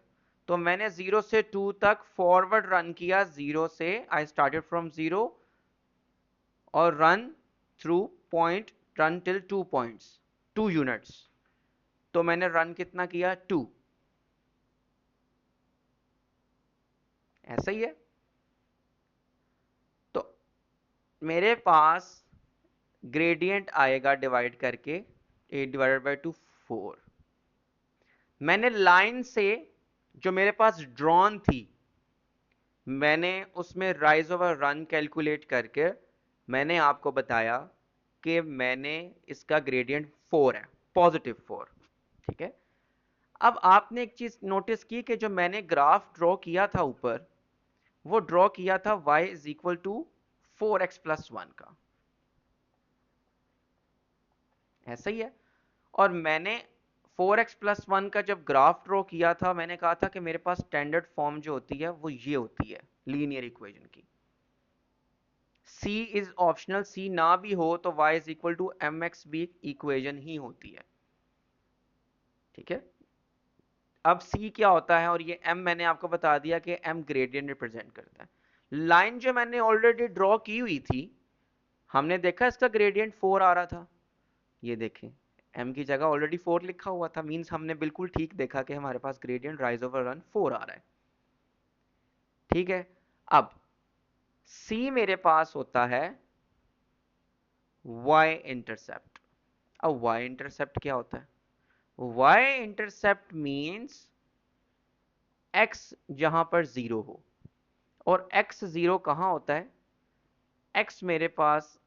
तो मैंने 0 से 2 तक फॉरवर्ड रन किया। 0 से आई स्टार्टेड फ्रॉम 0 और run through point, run till 2 points, 2 units. तो मैंने रन कितना किया? 2। ऐसा ही है। तो मेरे पास ग्रेडियंट आएगा डिवाइड करके 8 डिवाइडेड बाई 2 4। मैंने लाइन से जो मेरे पास ड्रॉन थी, मैंने उसमें राइज ओवर रन कैलकुलेट करके मैंने आपको बताया कि मैंने इसका ग्रेडियंट 4 है, पॉजिटिव 4। ठीक है। अब आपने एक चीज नोटिस की कि जो मैंने ग्राफ ड्रॉ किया था ऊपर, वो ड्रॉ किया था y is equal to 4x plus 1 का। ऐसा ही है। और मैंने 4x प्लस 1 का जब ग्राफ ड्रॉ किया था, मैंने कहा था कि मेरे पास स्टैंडर्ड फॉर्म जो होती है वो ये होती है लीनियर इक्वेशन की। c इज ऑप्शनल, c ना भी हो तो y is equal to mx भी इक्वेशन ही होती है। ठीक है। अब c क्या होता है, और ये m मैंने आपको बता दिया कि m ग्रेडियंट रिप्रेजेंट करता है। लाइन जो मैंने ऑलरेडी ड्रॉ की हुई थी, हमने देखा इसका ग्रेडियंट 4 आ रहा था। ये देखें, m की जगह ऑलरेडी 4 लिखा हुआ था, मींस हमने बिल्कुल ठीक देखा कि हमारे पास ग्रेडियंट राइज ओवर रन 4 आ रहा है। ठीक है। अब c मेरे पास होता है y इंटरसेप्ट। अब y इंटरसेप्ट क्या होता है? y इंटरसेप्ट मींस x जहां पर 0 हो। और x 0 कहां होता है? x मेरे पास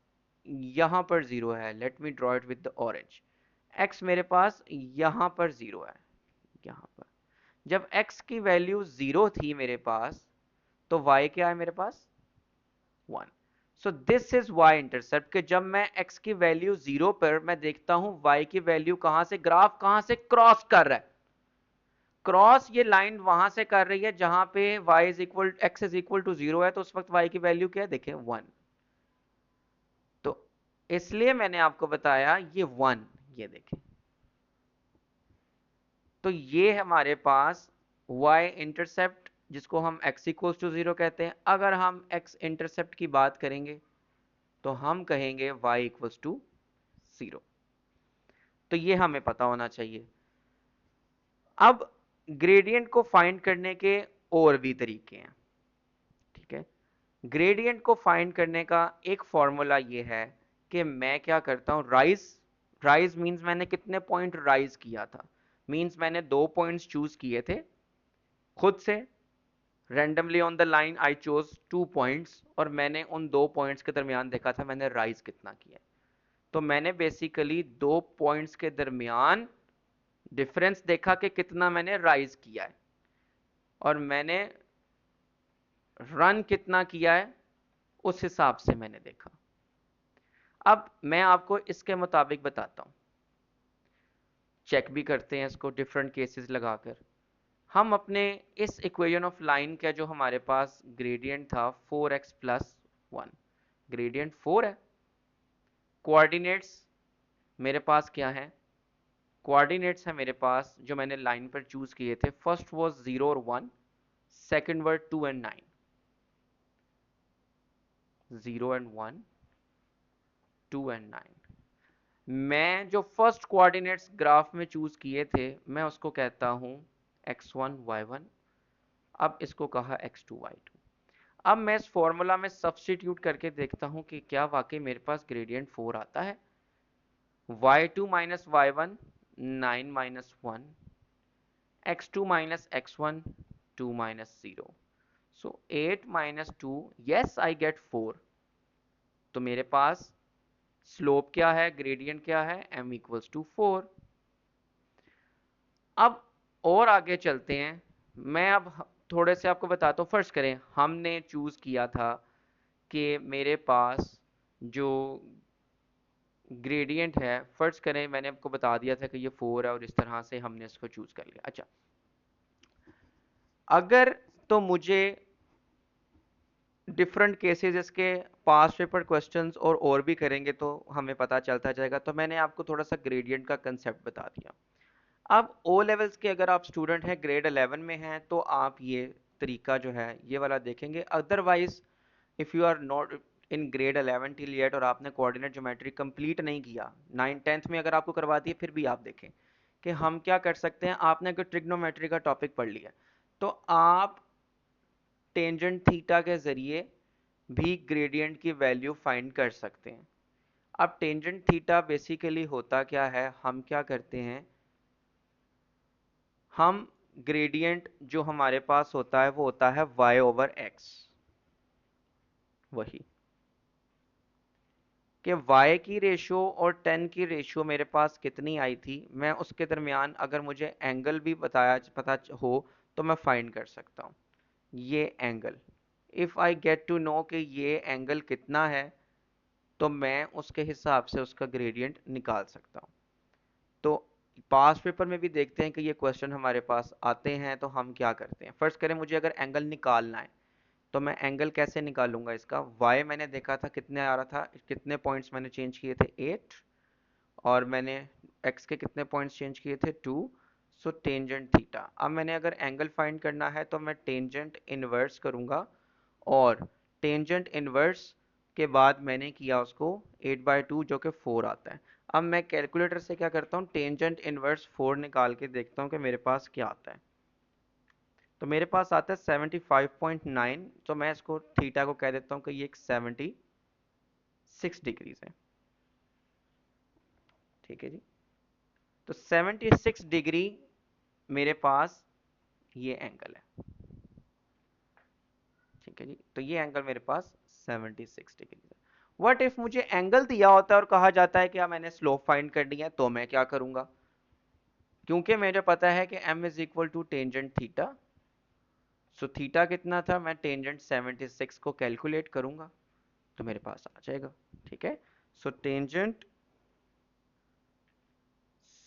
यहां पर 0 है। Let me draw it with the orange. x मेरे पास यहां पर 0 है, यहां पर। जब x की वैल्यू 0 थी मेरे पास, तो y क्या है मेरे पास? 1। So this is y intercept, कि जब मैं x की वैल्यू 0 पर मैं देखता हूं y की वैल्यू कहां से, ग्राफ कहां से क्रॉस कर रहा है। क्रॉस ये लाइन वहां से कर रही है जहां पे y is equal, x is equal to 0 है, तो उस वक्त y की वैल्यू क्या है देखें? 1। तो इसलिए मैंने आपको बताया ये 1, ये देखें। तो ये हमारे पास y इंटरसेप्ट, जिसको हम x इक्वल्स टू 0 कहते हैं। अगर हम x इंटरसेप्ट की बात करेंगे तो हम कहेंगे y इक्वल्स टू 0। तो ये हमें पता होना चाहिए। अब ग्रेडियंट को फाइंड करने के और भी तरीके हैं। ठीक है। ग्रेडियंट को फाइंड करने का एक फॉर्मूला ये है कि मैं क्या करता हूं, राइज। राइज मींस मैंने कितने पॉइंट राइज किया था, मींस मैंने 2 पॉइंट्स चूज किए थे खुद से। Randomly on the line I chose 2 points, और मैंने उन 2 पॉइंट्स के दरमियान देखा था मैंने राइज कितना किया। तो मैंने बेसिकली 2 पॉइंट्स के दरमियान डिफरेंस देखा कि कितना मैंने राइज किया है, और मैंने रन कितना किया है उस हिसाब से मैंने देखा। अब मैं आपको इसके मुताबिक बताता हूं, चेक भी करते हैं इसको डिफरेंट केसेस लगाकर। हम अपने इस इक्वेशन ऑफ लाइन का जो हमारे पास ग्रेडियंट था 4x प्लस 1, ग्रेडियंट 4 है। कोऑर्डिनेट्स मेरे पास क्या है? कोऑर्डिनेट्स है मेरे पास जो मैंने लाइन पर चूज किए थे, फर्स्ट वाज 0 और 1, second word 2 and 9। 0 and 1, 2 and 9। मैं जो फर्स्ट कोऑर्डिनेट्स ग्राफ में चूज किए थे, मैं उसको कहता हूं x1 y1। अब इसको कहा x2 y2। अब मैं इस फॉर्मूला में सब्स्टिट्यूट करके देखता हूं कि क्या वाकई मेरे पास ग्रेडियंट 4 आता है। y2 minus y1 9 minus 1, x2 minus x1 2 minus 0, so 8 minus 2, yes I get 4। तो मेरे पास स्लोप क्या है, ग्रेडियंट क्या है? m equals to 4। अब और आगे चलते हैं। मैं अब थोड़े से आपको बताता हूँ। फर्स्ट करें, हमने चूज किया था कि मेरे पास जो ग्रेडियंट है, फर्स्ट करें मैंने आपको बता दिया था कि ये 4 है, और इस तरह से हमने इसको चूज कर लिया। अच्छा, अगर तो मुझे डिफरेंट केसेस इसके पास पेपर क्वेश्चंस और भी करेंगे तो हमें पता चलता जाएगा। तो मैंने आपको थोड़ा सा ग्रेडियंट का कंसेप्ट बता दिया। अब ओ लेवल्स के अगर आप स्टूडेंट हैं, ग्रेड 11 में हैं, तो आप ये तरीका जो है ये वाला देखेंगे। Otherwise if you are not in grade 11 till yet और आपने कोऑर्डिनेट ज्योमेट्री कंप्लीट नहीं किया, 9th 10th में अगर आपको करवा दिए, फिर भी आप देखें कि हम क्या कर सकते हैं। आपने अगर ट्रिग्नोमेट्री का टॉपिक पढ़ लिया तो आप टेंजेंट थीटा के ज़रिए भी ग्रेडियंट की वैल्यू फाइंड कर सकते हैं। अब टेंजेंट थीटा बेसिकली होता क्या है, हम क्या करते हैं, हम ग्रेडियंट जो हमारे पास होता है वो होता है y/x। वही कि y की रेशियो और 10 की रेशियो मेरे पास कितनी आई थी, मैं उसके दरमियान अगर मुझे एंगल भी पता हो तो मैं फाइंड कर सकता हूँ ये angle. If I get to know कि ये एंगल कितना है तो मैं उसके हिसाब से उसका ग्रेडियंट निकाल सकता हूँ। तो पास पेपर में भी देखते हैं कि ये क्वेश्चन हमारे पास आते हैं तो हम क्या करते हैं। फर्स्ट करें, मुझे अगर एंगल निकालना है तो मैं एंगल कैसे निकालूंगा इसका। y मैंने देखा था कितने आ रहा था, कितने पॉइंट्स मैंने चेंज किए थे 8, और मैंने x के कितने पॉइंट्स चेंज किए थे 2। So tangent theta. अब मैंने अगर एंगल फाइंड करना है तो मैं टेंजेंट इनवर्स करूंगा, और टेंजेंट इनवर्स के बाद मैंने किया उसको 8/2 जो कि 4 आता है। अब मैं कैलकुलेटर से क्या करता हूँ, टेंजेंट इनवर्स 4 निकाल के देखता हूँ कि मेरे पास क्या आता है। तो मेरे पास आता है 75.9। तो मैं इसको थीटा को कह देता हूँ कि ये एक 76 डिग्रीज है। ठीक है जी। तो 76 डिग्री मेरे पास ये एंगल है। ठीक है जी। तो ये एंगल मेरे पास 76 डिग्री है। व्हाट इफ मुझे एंगल दिया होता है और कहा जाता है कि मैंने स्लोप फाइंड करनी है, तो मैं क्या करूंगा। क्योंकि मुझे पता है कि m is equal to tangent theta, so theta कितना था, मैं टेंजेंट 76 को कैलकुलेट करूंगा तो मेरे पास आ जाएगा। ठीक है। सो टेंजेंट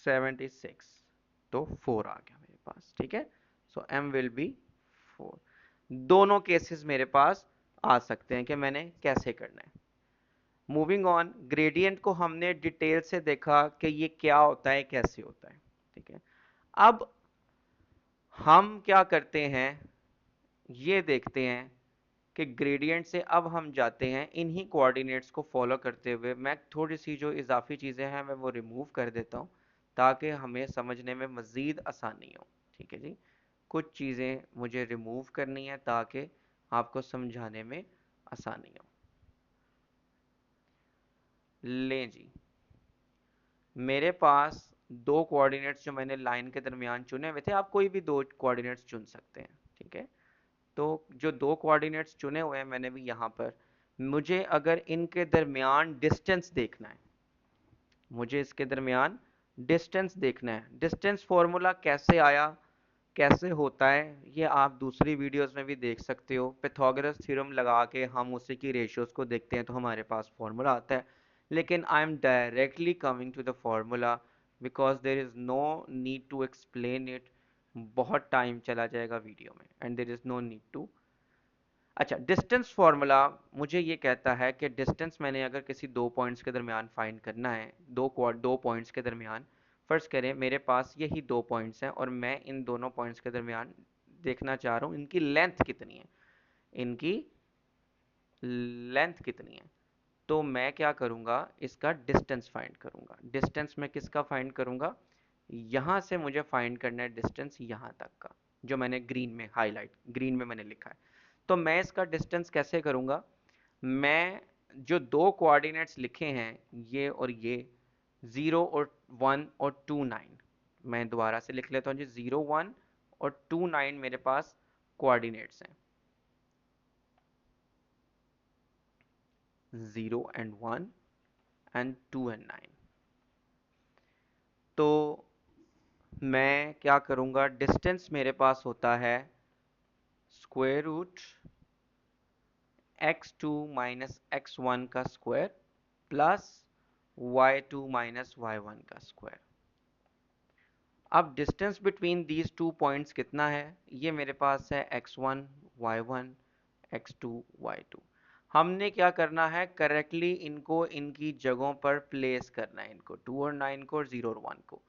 76 तो 4 आ गया मेरे पास। ठीक है। सो m विल बी 4। दोनों केसेस मेरे पास आ सकते हैं कि मैंने कैसे करना है। मूविंग ऑन, ग्रेडियंट को हमने डिटेल से देखा कि ये क्या होता है, कैसे होता है। ठीक है। अब हम क्या करते हैं, ये देखते हैं कि ग्रेडियंट से अब हम जाते हैं इन्हीं कोऑर्डिनेट्स को फॉलो करते हुए। मैं थोड़ी सी जो इजाफी चीज़ें हैं मैं वो रिमूव कर देता हूँ ताकि हमें समझने में मज़ीद आसानी हो। ठीक है जी। कुछ चीज़ें मुझे रिमूव करनी है ताकि आपको समझाने में आसानी हो। लें जी, मेरे पास दो कोऑर्डिनेट्स जो मैंने लाइन के दरमियान चुने हुए थे, आप कोई भी दो कोऑर्डिनेट्स चुन सकते हैं। ठीक है। तो जो दो कोऑर्डिनेट्स चुने हुए हैं मैंने भी यहाँ पर, मुझे अगर इनके दरमियान डिस्टेंस देखना है, मुझे इसके दरमियान डिस्टेंस देखना है। डिस्टेंस फॉर्मूला कैसे आया, कैसे होता है, ये आप दूसरी वीडियोस में भी देख सकते हो। पिथागोरस थ्योरम लगा के हम उसी की रेशियोज को देखते हैं तो हमारे पास फॉर्मूला आता है। लेकिन I am directly coming to the formula because there is no need to explain it. बहुत टाइम चला जाएगा वीडियो में and there is no need to. अच्छा, डिस्टेंस फार्मूला मुझे ये कहता है कि डिस्टेंस मैंने अगर किसी दो पॉइंट्स के दरमियान फाइंड करना है, दो पॉइंट्स के दरमियान, फर्ज करें मेरे पास यही दो पॉइंट्स हैं और मैं इन दोनों पॉइंट्स के दरमियान देखना चाह रहा हूँ इनकी लेंथ कितनी है, इनकी लेंथ कितनी है। तो मैं क्या करूँगा, इसका डिस्टेंस फाइंड करूँगा। डिस्टेंस मैं किसका फाइंड करूँगा, यहाँ से मुझे फाइंड करना है डिस्टेंस यहाँ तक का, जो मैंने ग्रीन में मैंने लिखा है। तो मैं इसका डिस्टेंस कैसे करूँगा, मैं जो दो कोऑर्डिनेट्स लिखे हैं ये और ये 0 और 1 और 2 9, मैं दोबारा से लिख लेता हूँ जी। 0 1 और 2 9 मेरे पास कोऑर्डिनेट्स हैं, 0 and 1 and 2 and 9। तो मैं क्या करूँगा, डिस्टेंस मेरे पास होता है square root x2 minus x1 का square plus y2 minus y1 का स्क्वायर। अब distance between these two points कितना है, ये मेरे पास है x1 y1 x2 y2। हमने क्या करना है, करेक्टली इनको इनकी जगहों पर प्लेस करना है, इनको 2 और 9 को और 0 और 1 को।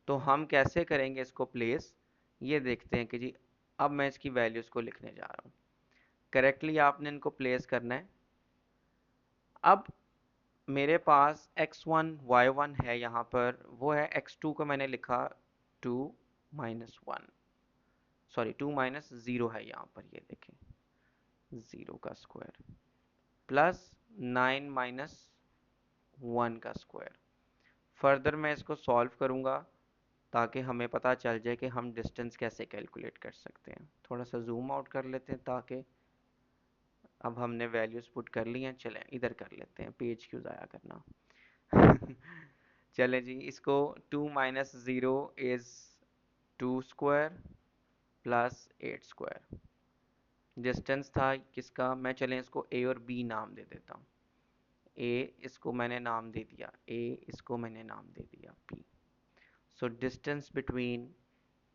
तो हम कैसे करेंगे इसको प्लेस, ये देखते हैं कि जी अब मैं इसकी वैल्यूज़ को लिखने जा रहा हूँ। करेक्टली आपने इनको प्लेस करना है। अब मेरे पास x1 y1 है यहाँ पर, वो है x2 को मैंने लिखा 2 माइनस 1, सॉरी 2 माइनस 0 है यहाँ पर, ये देखें 0 का स्क्वायर प्लस 9 माइनस 1 का स्क्वायर। फर्दर मैं इसको सॉल्व करूँगा ताकि हमें पता चल जाए कि हम डिस्टेंस कैसे कैलकुलेट कर सकते हैं। थोड़ा सा जूम आउट कर लेते हैं ताकि, अब हमने वैल्यूज़ पुट कर ली हैं, चलें इधर कर लेते हैं, पेज क्यों ज़ाया करना। चलें जी, इसको 2 minus 0 is 2 square plus 8 square. Distance था किसका, मैं चलें इसको ए और बी नाम दे देता हूँ। ए इसको मैंने नाम दे दिया ए, इसको मैंने नाम दे दिया B. So distance between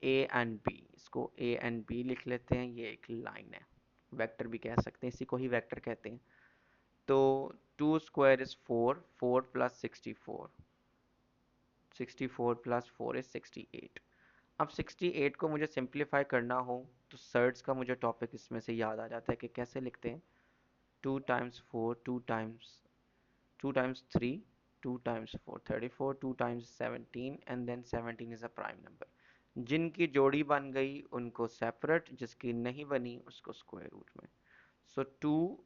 A and B, इसको ए एंड बी लिख लेते हैं, ये एक लाइन है, वेक्टर भी कह सकते हैं, इसी को ही वेक्टर कहते हैं। तो 2 square is 4, 4 plus 64, 64 plus 4 is 68। अब 68 को मुझे सिंप्लीफाई करना हो तो सर्ड्स का मुझे टॉपिक इसमें से याद आ जाता है कि कैसे लिखते हैं, 2 times 4, 2 times 3, 2 times 4 34, 2 times 17 and then 17 is a prime number. जिनकी जोड़ी बन गई उनको सेपरेट, जिसकी नहीं बनी उसको स्क्वायर रूट में। So 2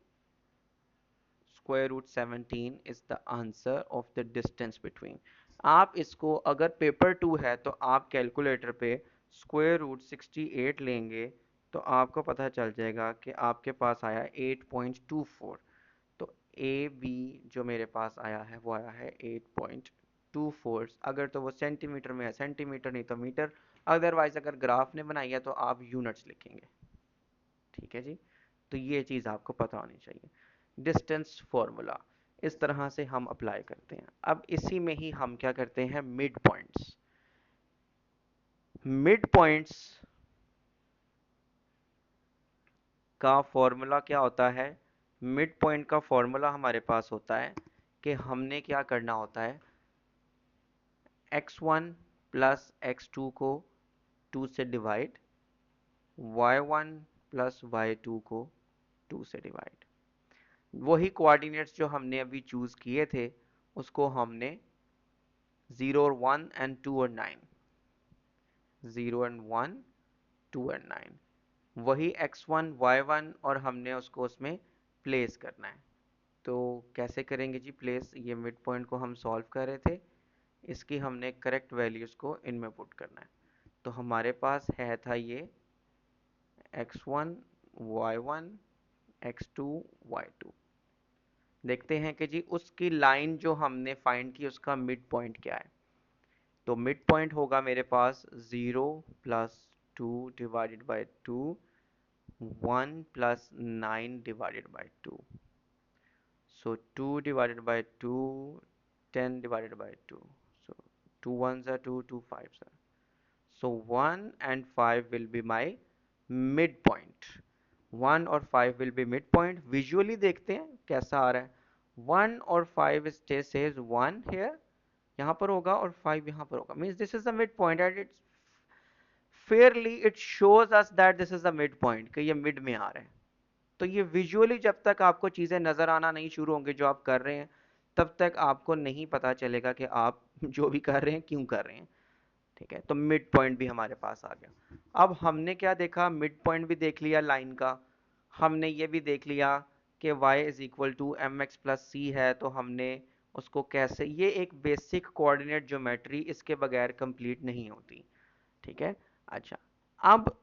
square root 17 is the answer of the distance between. आप इसको अगर पेपर 2 है तो आप कैलकुलेटर पे स्क्वायर रूट 68 लेंगे तो आपको पता चल जाएगा कि आपके पास आया 8.24। तो ए बी जो मेरे पास आया है वो आया है 8.24। अगर तो वो सेंटीमीटर में है सेंटीमीटर, नहीं तो मीटर। अदरवाइज अगर ग्राफ ने बनाई है तो आप यूनिट्स लिखेंगे। ठीक है जी, तो ये चीज़ आपको पता होनी चाहिए। डिस्टेंस फॉर्मूला इस तरह से हम अप्लाई करते हैं। अब इसी में ही हम क्या करते हैं, मिड पॉइंट्स। मिड पॉइंट्स का फॉर्मूला क्या होता है, मिड पॉइंट का फॉर्मूला हमारे पास होता है कि हमने क्या करना होता है, x1 प्लस x2 को 2 से डिवाइड, y1 प्लस y2 को 2 से डिवाइड। वही कोऑर्डिनेट्स जो हमने अभी चूज किए थे उसको हमने 0 और 1 एंड 2 और 9, 0 एंड 1, 2 एंड 9, वही x1 y1 और हमने उसको उसमें प्लेस करना है। तो कैसे करेंगे जी प्लेस, ये मिड पॉइंट को हम सॉल्व कर रहे थे, इसकी हमने करेक्ट वैल्यूज़ को इनमें पुट करना है। तो हमारे पास है था ये x1 y1 x2 y2। देखते हैं कि जी उसकी लाइन जो हमने फाइंड की उसका मिड पॉइंट क्या है। तो मिड पॉइंट होगा मेरे पास 0 plus 2 divided by 2, 1 plus 9 divided by 2। So 2 divided by 2, 10 divided by 2. So 2 ones are 2, 2 fives are. So 1 and 5 will be my midpoint. 1 और 5 will be midpoint. Visually देखते हैं कैसा आ रहा है। 1 और 5 says 1 here, यहाँ पर होगा, और 5 यहाँ पर होगा, means this is the midpoint and it's fairly it shows us that this is the midpoint, कि ये mid में आ रहा है। तो ये विजुअली जब तक आपको चीज़ें नज़र आना नहीं शुरू होंगी जो आप कर रहे हैं, तब तक आपको नहीं पता चलेगा कि आप जो भी कर रहे हैं क्यों कर रहे हैं। ठीक है, तो मिड पॉइंट भी हमारे पास आ गया। अब हमने क्या देखा, मिड पॉइंट भी देख लिया लाइन का, हमने ये भी देख लिया कि y is equal to m x plus c है, तो हमने उसको कैसे, ये एक बेसिक कोऑर्डिनेट ज्योमेट्री इसके बगैर कंप्लीट नहीं होती। ठीक है, अच्छा अब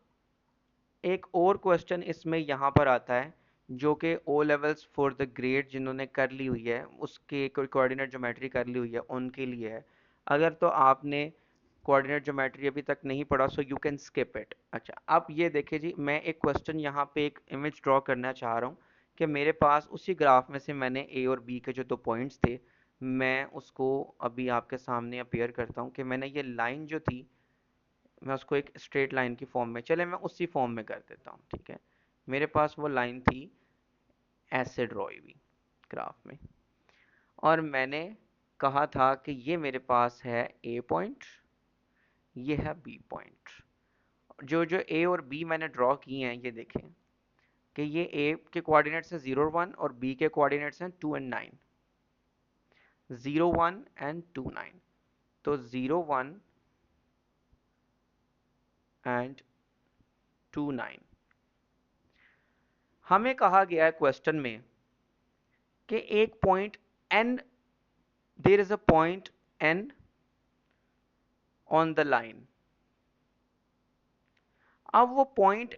एक और क्वेश्चन इसमें यहाँ पर आता है जो कि O levels for the grade जिन्होंने कर ली हुई है, उसके कोऑर्डिनेट ज्योमेट्री कर ली हुई है उनके लिए है। अगर तो आपने कोऑर्डिनेट ज्योमेट्री अभी तक नहीं पढ़ा so you can skip it. अच्छा अब ये देखिए जी, मैं एक क्वेश्चन यहाँ पे एक इमेज ड्रॉ करना चाह रहा हूँ कि मेरे पास उसी ग्राफ में से मैंने ए और बी के जो दो पॉइंट्स थे, मैं उसको अभी आपके सामने अपेयर करता हूँ कि मैंने ये लाइन जो थी मैं उसको एक स्ट्रेट लाइन की फॉर्म में, चले मैं उसी फॉर्म में कर देता हूँ, ठीक है। मेरे पास वो लाइन थी ऐसे ड्रॉ हुई ग्राफ में, और मैंने कहा था कि ये मेरे पास है ए पॉइंट, ये है बी पॉइंट। जो जो ए और बी मैंने ड्रॉ किए हैं, ये देखें कि ये ए के कोऑर्डिनेट्स हैं 0 और 1 और बी के कोऑर्डिनेट्स हैं 2 एंड 9, 0 1 एंड 2 9। तो 0 1 एंड 2 9, हमें कहा गया है क्वेश्चन में कि एक point n, there is a point n on the line. अब वो पॉइंट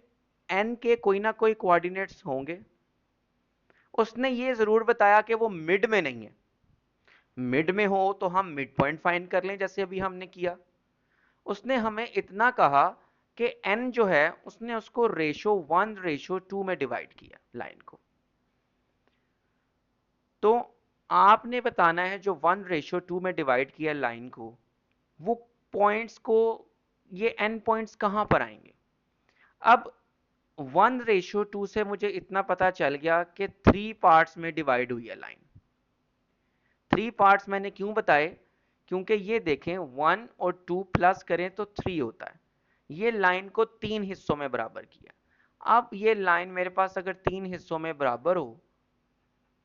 n के कोई ना कोई कोऑर्डिनेट्स होंगे। उसने ये जरूर बताया कि वो मिड में नहीं है। मिड में हो तो हम मिड पॉइंट फाइंड कर लें, जैसे अभी हमने किया। उसने हमें इतना कहा कि n जो है उसने उसको रेशो 1:2 में डिवाइड किया लाइन को। तो आपने बताना है जो 1:2 में डिवाइड किया लाइन को, वो पॉइंट्स को, ये n पॉइंट्स कहां पर आएंगे। अब 1:2 से मुझे इतना पता चल गया कि 3 पार्ट्स में डिवाइड हुई है लाइन। 3 पार्ट्स मैंने क्यों बताए, क्योंकि ये देखें 1 और 2 प्लस करें तो 3 होता है। ये लाइन को 3 हिस्सों में बराबर किया। अब ये लाइन मेरे पास अगर 3 हिस्सों में बराबर हो,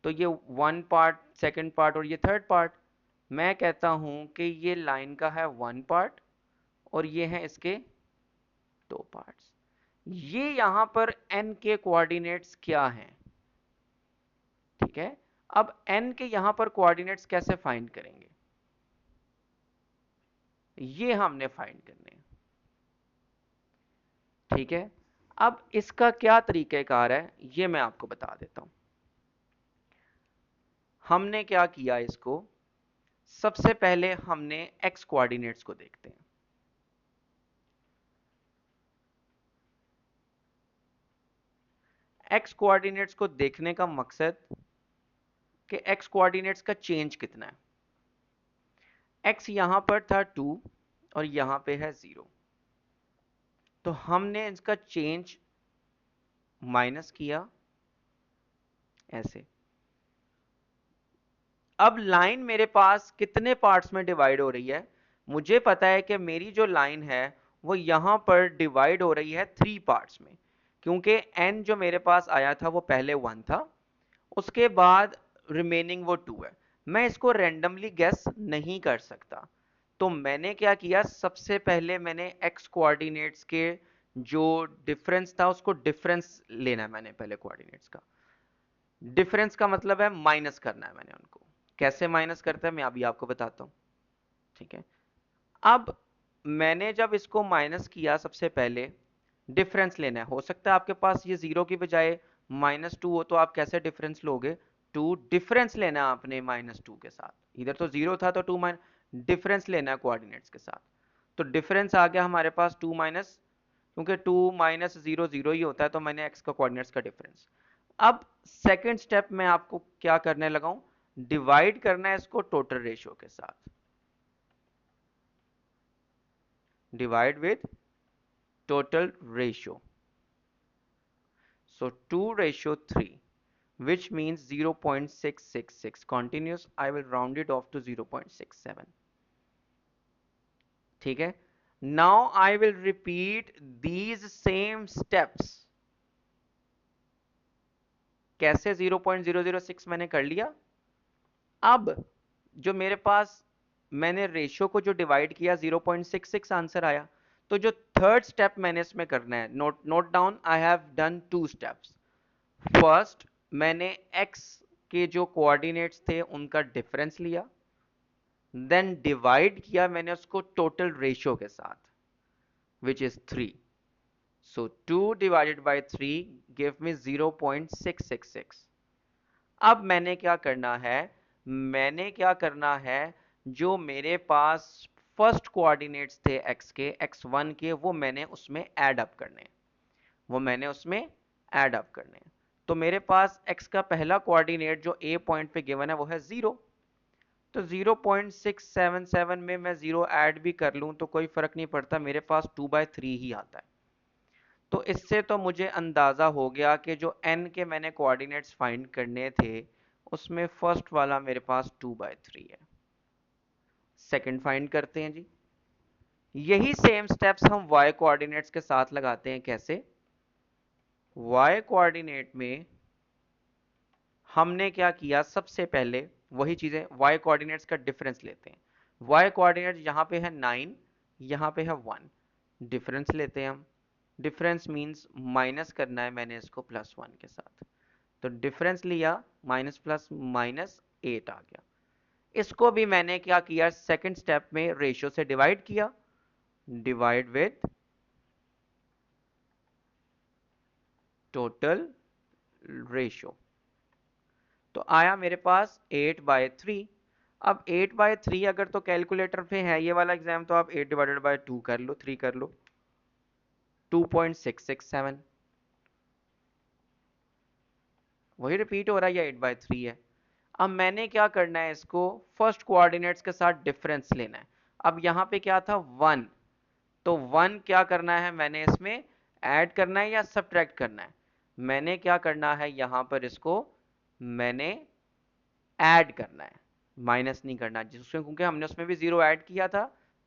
तो ये 1 पार्ट, सेकंड पार्ट और ये थर्ड पार्ट, मैं कहता हूं कि ये लाइन का है 1 पार्ट और ये है इसके 2 पार्ट्स। ये यहां पर n के कोऑर्डिनेट्स क्या हैं, ठीक है। अब n के यहां पर कोऑर्डिनेट्स कैसे फाइंड करेंगे, ये हमने फाइंड करने हैं, ठीक है। अब इसका क्या तरीक़ेकार है, ये मैं आपको बता देता हूं। हमने क्या किया, इसको सबसे पहले हमने x कोऑर्डिनेट्स को देखते हैं। x कोऑर्डिनेट्स को देखने का मकसद कि x कोऑर्डिनेट्स का चेंज कितना है। x यहां पर था 2 और यहां पे है 0, तो हमने इसका चेंज माइनस किया ऐसे। अब लाइन मेरे पास कितने पार्ट्स में डिवाइड हो रही है, मुझे पता है कि मेरी जो लाइन है वो यहां पर डिवाइड हो रही है 3 पार्ट्स में, क्योंकि n जो मेरे पास आया था वो पहले 1 था, उसके बाद रिमेनिंग वो 2 है। मैं इसको रैंडमली गेस नहीं कर सकता। तो मैंने क्या किया, सबसे पहले मैंने x कोऑर्डिनेट्स के जो डिफरेंस था उसको डिफरेंस लेना है मैंने पहले कोऑर्डिनेट्स का। डिफरेंस का मतलब है माइनस करना है मैंने उनको। कैसे माइनस करता है मैं अभी आपको बताता हूं, ठीक है। अब मैंने जब इसको माइनस किया, सबसे पहले डिफरेंस लेना है। हो सकता है आपके पास ये 0 की बजाय -2 हो, तो आप कैसे डिफरेंस लोगे, 2 डिफरेंस लेना है आपने -2 के साथ। इधर तो 0 था तो 2 माइनस डिफरेंस लेना है कोऑर्डिनेट्स के साथ। तो डिफरेंस आ गया हमारे पास 2 माइनस, क्योंकि 2 माइनस 0 0 ही होता है, तो मैंने x का कोऑर्डिनेट्स का डिफरेंस। अब सेकंड स्टेप में आपको क्या करने लगा हूं, डिवाइड करना है इसको टोटल रेशियो के साथ। Divide with total ratio. So 2:3, which means 0.666. Continuous, I will round it off to 0.67. ठीक है। Now I will repeat these same steps. कैसे 0.006 मैंने कर लिया। अब जो मेरे पास मैंने रेशियो को जो डिवाइड किया 0.66 आंसर आया। तो जो थर्ड स्टेप मैंने इसमें करना है, note down, I have done 2 steps. First, मैंने x के जो कोऑर्डिनेट्स थे उनका डिफरेंस लिया, देन डिवाइड किया मैंने उसको टोटल रेशियो के साथ, which is 3। So 2 divided by 3 give me 0.666। अब मैंने क्या करना है, मैंने क्या करना है, जो मेरे पास फर्स्ट कोऑर्डिनेट्स थे x के, x1 के, वो मैंने उसमें ऐड अप करने, वो मैंने उसमें ऐड अप करने। तो मेरे पास x का पहला कोऑर्डिनेट जो a पॉइंट पे गिवन है वो है 0। तो 0.677 में मैं 0 ऐड भी कर लूं तो कोई फर्क नहीं पड़ता, मेरे पास 2/3 ही आता है। तो इससे तो मुझे अंदाजा हो गया कि जो n के मैंने कोऑर्डिनेट्स फाइंड करने थे उसमें फर्स्ट वाला मेरे पास 2/3 है। सेकंड फाइंड करते हैं जी। यही सेम स्टेप्स हम y कोऑर्डिनेट्स के साथ लगाते हैं। कैसे? y कोऑर्डिनेट में हमने क्या किया, सबसे पहले वही चीजें, y कोऑर्डिनेट्स का डिफरेंस लेते हैं। y कोऑर्डिनेट यहाँ पे है 9, यहाँ पे है 1, डिफरेंस लेते हैं हम। डिफरेंस मींस माइनस करना है मैंने इसको +1 के साथ, तो डिफरेंस लिया, माइनस प्लस माइनस 8 आ गया। इसको भी मैंने क्या किया, सेकंड स्टेप में रेशियो से डिवाइड किया, डिवाइड विद टोटल रेशियो, तो आया मेरे पास 8/3। अब 8/3 अगर तो कैलकुलेटर पे है ये वाला एग्जाम तो आप 8/2 कर लो, 3 कर लो, 2.667। वही रिपीट हो रहा है, या 8/3 है। अब मैंने क्या करना है, इसको फर्स्ट कोऑर्डिनेट्स के साथ डिफरेंस लेना है। अब यहाँ पे क्या था 1, तो 1 क्या करना है मैंने इसमें, ऐड करना है या सब्ट्रैक्ट करना है? मैंने क्या करना है यहाँ पर, इसको मैंने ऐड करना है, माइनस नहीं करना, जिसमें क्योंकि हमने उसमें भी 0 ऐड किया था।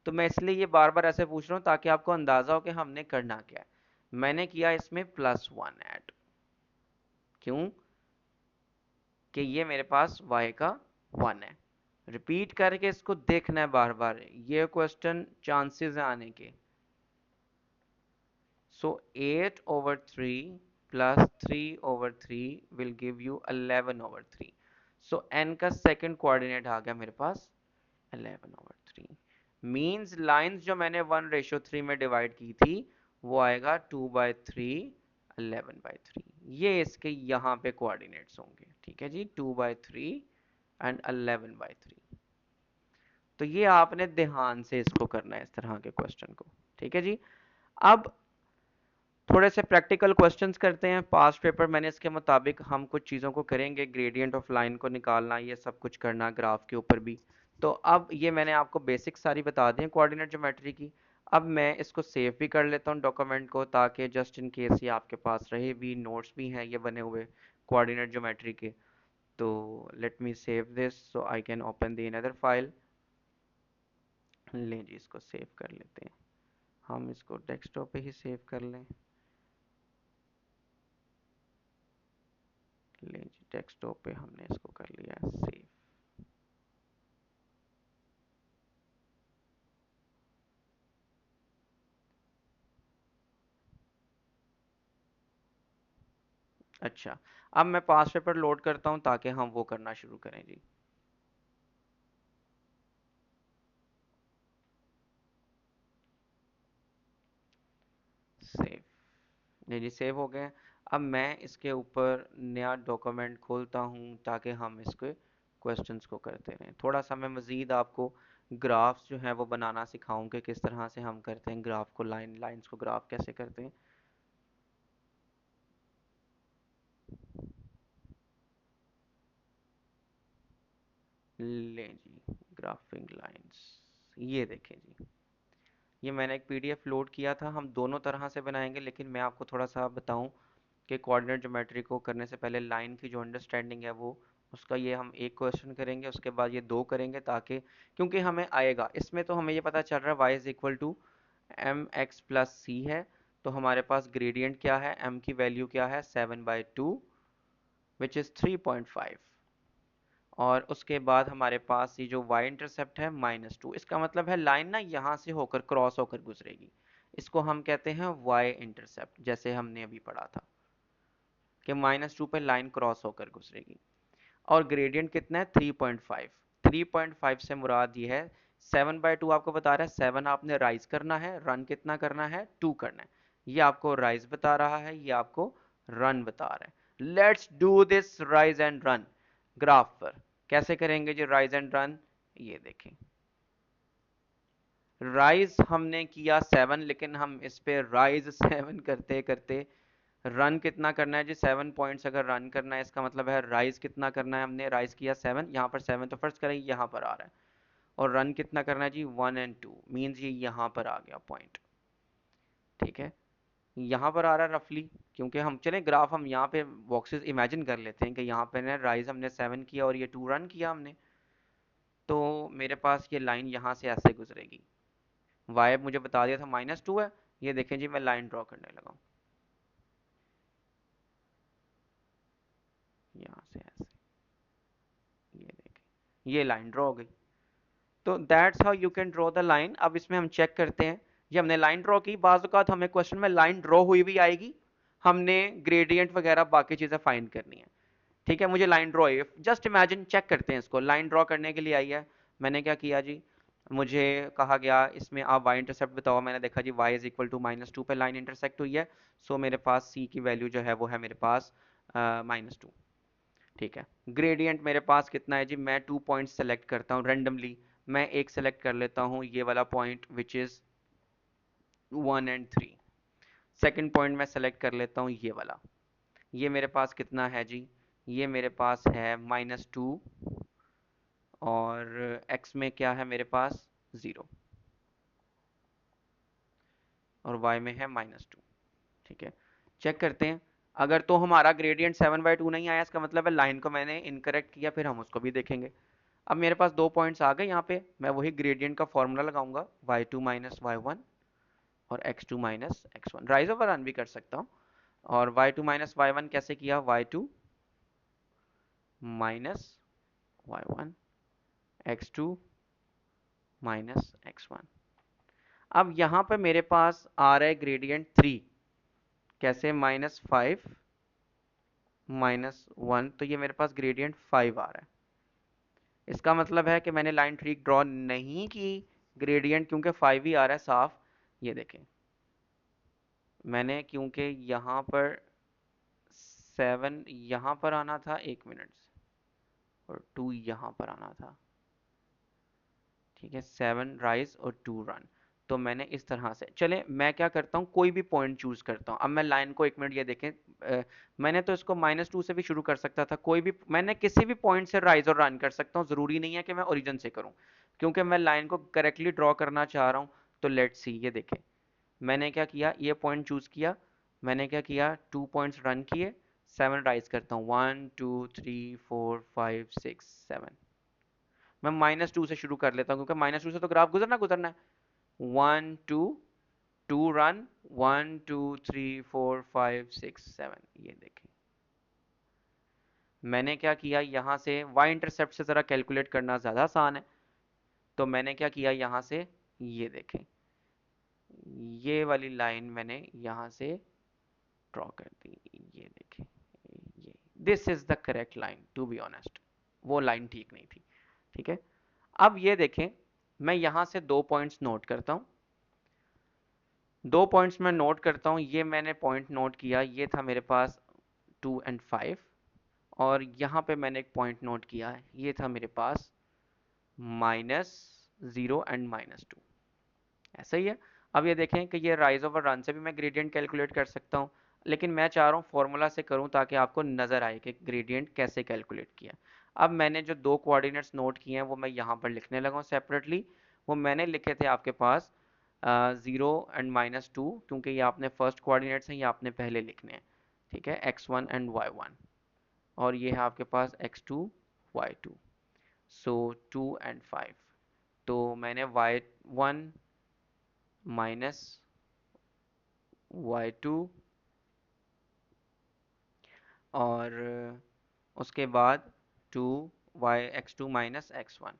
तो मैं इसलिए ये बार बार ऐसे पूछ रहा हूँ ताकि आपको अंदाजा हो कि हमने करना क्या है। मैंने किया इसमें +1 ऐड, क्यों कि ये मेरे पास y का 1 है। रिपीट करके इसको देखना है बार बार, ये क्वेश्चन चांसेस है आने के। So 8/3 plus 3/3 will give you 11/3. So n का सेकंड कोऑर्डिनेट आ गया मेरे पास 11/3। मींस लाइंस जो मैंने 1:3 में डिवाइड की थी वो आएगा 2/3, 11/3। ये इसके यहाँ पे कोऑर्डिनेट्स होंगे, ठीक है जी, 2/3 एंड 11/3। तो ये आपने ध्यान से इसको करना है, इस तरह के क्वेश्चन को, ठीक है जी। अब थोड़े से प्रैक्टिकल क्वेश्चंस करते हैं। पास्ट पेपर मैंने इसके मुताबिक हम कुछ चीज़ों को करेंगे, ग्रेडियंट ऑफ लाइन को निकालना, ये सब कुछ करना, ग्राफ के ऊपर भी। तो अब ये मैंने आपको बेसिक सारी बता दी है कोऑर्डिनेट ज्योमेट्री की। अब मैं इसको सेव भी कर लेता हूँ डॉक्यूमेंट को, ताकि जस्ट इन केस ये आपके पास रहे भी, नोट्स भी हैं ये बने हुए कोऑर्डिनेट ज्योमेट्री के। तो let me save this so I can open the another file. लें जी, इसको सेव कर लेते हैं, हम इसको डेस्कटॉप पे ही सेव कर लें। ले जी, डेस्कटॉप पे हमने इसको कर लिया है सेव। अच्छा, अब मैं पास पेपर लोड करता हूँ ताकि हम वो करना शुरू करें जी। सेव, जी जी सेव हो गए। अब मैं इसके ऊपर नया डॉक्यूमेंट खोलता हूँ ताकि हम इसके क्वेश्चंस को करते रहें। थोड़ा सा मैं मज़ीद आपको ग्राफ्स जो हैं वो बनाना सिखाऊं कि किस तरह से हम करते हैं ग्राफ को, लाइंस को ग्राफ कैसे करते हैं। लें जी, ग्राफिंग लाइंस, ये देखें जी, ये मैंने एक पीडीएफ लोड किया था। हम दोनों तरह से बनाएंगे, लेकिन मैं आपको थोड़ा सा बताऊं कि कोऑर्डिनेट ज्योमेट्री को करने से पहले लाइन की जो अंडरस्टैंडिंग है वो, उसका ये हम एक क्वेश्चन करेंगे, उसके बाद ये दो करेंगे, ताकि क्योंकि हमें आएगा इसमें तो हमें ये पता चल रहा है y is equal to m x plus c है। तो हमारे पास ग्रेडियंट क्या है, m की वैल्यू क्या है 7/2 विच इज़ 3.5। और उसके बाद हमारे पास ये जो y इंटरसेप्ट है -2, इसका मतलब है लाइन ना यहाँ से होकर क्रॉस होकर गुजरेगी, इसको हम कहते हैं y इंटरसेप्ट, जैसे हमने अभी पढ़ा था कि -2 पे लाइन क्रॉस होकर गुजरेगी। और ग्रेडियंट कितना है 3.5। 3.5 से मुराद ये है, 7/2 आपको बता रहा है 7 आपने राइज करना है, रन कितना करना है 2 करना है। ये आपको राइज बता रहा है, ये आपको रन बता रहा है। Let's do this rise and run graph पर। कैसे करेंगे जी राइज एंड रन, ये देखें। राइज हमने किया 7, लेकिन हम इस पे राइज 7 करते करते रन कितना करना है जी, 7 पॉइंट्स अगर रन करना है, इसका मतलब है राइज कितना करना है, हमने राइज किया 7, यहाँ पर 7 तो फर्स्ट करेंगे, यहाँ पर आ रहा है। और रन कितना करना है जी, 1 और 2, मीन्स ये यहाँ पर आ गया पॉइंट। ठीक है, यहाँ पर आ रहा है रफली, क्योंकि हम चले ग्राफ हम यहाँ पे बॉक्सेस इमेजिन कर लेते हैं कि यहाँ पे ना राइज हमने 7 किया और ये 2 रन किया हमने, तो मेरे पास ये लाइन यहाँ से ऐसे गुजरेगी। वाई मुझे बता दिया था -2 है, ये देखें जी मैं लाइन ड्रॉ करने लगा हूँ यहाँ से ऐसे, ये देखें ये लाइन ड्रॉ हो गई। तो that's how you can draw the line. अब इसमें हम चेक करते हैं, ये हमने लाइन ड्रॉ की, बाज़ औक़ात हमें क्वेश्चन में लाइन ड्रॉ हुई भी आएगी, हमने ग्रेडियंट वगैरह बाकी चीज़ें फाइंड करनी है। ठीक है, मुझे लाइन ड्रॉ है, जस्ट इमेजिन, चेक करते हैं इसको, लाइन ड्रॉ करने के लिए आई है। मैंने क्या किया जी, मुझे कहा गया इसमें आप y इंटरसेप्ट बताओ, मैंने देखा जी y इज इक्वल टू -2 पे लाइन इंटरसेक्ट हुई है, सो मेरे पास c की वैल्यू जो है वो है मेरे पास -2। ठीक है, ग्रेडियंट मेरे पास कितना है जी, मैं 2 पॉइंट सेलेक्ट करता हूँ रेंडमली, मैं एक सेलेक्ट कर लेता हूँ ये वाला पॉइंट विच इज़ 1 और 3। सेकंड पॉइंट मैं सेलेक्ट कर लेता हूँ ये वाला, ये मेरे पास कितना है जी, ये मेरे पास है -2, और x में क्या है मेरे पास 0, और y में है -2। ठीक है, चेक करते हैं, अगर तो हमारा ग्रेडियंट 7/2 नहीं आया, इसका मतलब है लाइन को मैंने इनकरेक्ट किया, फिर हम उसको भी देखेंगे। अब मेरे पास 2 पॉइंट्स आ गए यहाँ पे, मैं वही ग्रेडियंट का फॉर्मूला लगाऊंगा, y2 माइनस y1 और x2 minus x1, rise over run भी कर सकता हूँ। और y2 माइनस y1 कैसे किया, y2 minus y1, x2 minus x1। अब यहाँ पे मेरे पास आ रहा है ग्रेडियंट 3, कैसे, -5 -1, तो ये मेरे पास ग्रेडियंट 5 आ रहा है। इसका मतलब है कि मैंने लाइन ठीक ड्रॉ नहीं की, ग्रेडियंट क्योंकि 5 ही आ रहा है साफ। ये देखें, मैंने क्योंकि यहाँ पर 7 यहाँ पर आना था, 1 मिनट, और 2 यहाँ पर आना था। ठीक है, 7 राइज और 2 रन, तो मैंने इस तरह से, चले मैं क्या करता हूँ, कोई भी पॉइंट चूज करता हूँ। अब मैं लाइन को 1 मिनट, ये देखें, मैंने तो इसको -2 से भी शुरू कर सकता था, कोई भी मैंने किसी भी पॉइंट से राइज और रन कर सकता हूँ, ज़रूरी नहीं है कि मैं ओरिजिन से करूँ, क्योंकि मैं लाइन को करेक्टली ड्रॉ करना चाह रहा हूँ। तो लेट्स सी, ये देखें मैंने क्या किया, ये पॉइंट चूज किया, मैंने क्या किया, 2 पॉइंट्स रन किए, 7 राइज करता हूँ, 1 2 3 4 5 6 7। मैं -2 से शुरू कर लेता हूँ, क्योंकि -2 से तो ग्राफ गुजरना है। 1 2 2 रन, 1 2 3 4 5 6 7, ये देखें मैंने क्या किया, यहाँ से y इंटरसेप्ट से ज़रा कैलकुलेट करना ज़्यादा आसान है, तो मैंने क्या किया यहाँ से, ये देखें ये वाली लाइन मैंने यहाँ से ड्रॉ कर दी, ये देखें, ये this is the correct line, to be honest वो लाइन ठीक नहीं थी। ठीक है, अब ये देखें, मैं यहाँ से 2 पॉइंट्स नोट करता हूँ, 2 पॉइंट्स मैं नोट करता हूँ, ये मैंने पॉइंट नोट किया, ये था मेरे पास 2 और 5, और यहाँ पे मैंने एक पॉइंट नोट किया, ये था मेरे पास -0 और -2। ऐसा ही है। अब ये देखें कि ये राइज ओवर रन से भी मैं ग्रेडियंट कैलकुलेट कर सकता हूँ, लेकिन मैं चाह रहा हूँ फॉर्मूला से करूँ ताकि आपको नज़र आए कि ग्रेडियंट कैसे कैलकुलेट किया। अब मैंने जो 2 कोऑर्डिनेट्स नोट किए हैं वो मैं यहाँ पर लिखने लगा हूँ सेपरेटली। वो मैंने लिखे थे आपके पास 0 और -2, क्योंकि ये आपने फर्स्ट कोऑर्डिनेट्स हैं, ये आपने पहले लिखने हैं। ठीक है, x1 एंड y1, और ये है आपके पास x2 y2, सो 2 और 5। तो मैंने y1 माइनस y2, और उसके बाद 2 x2 माइनस x1,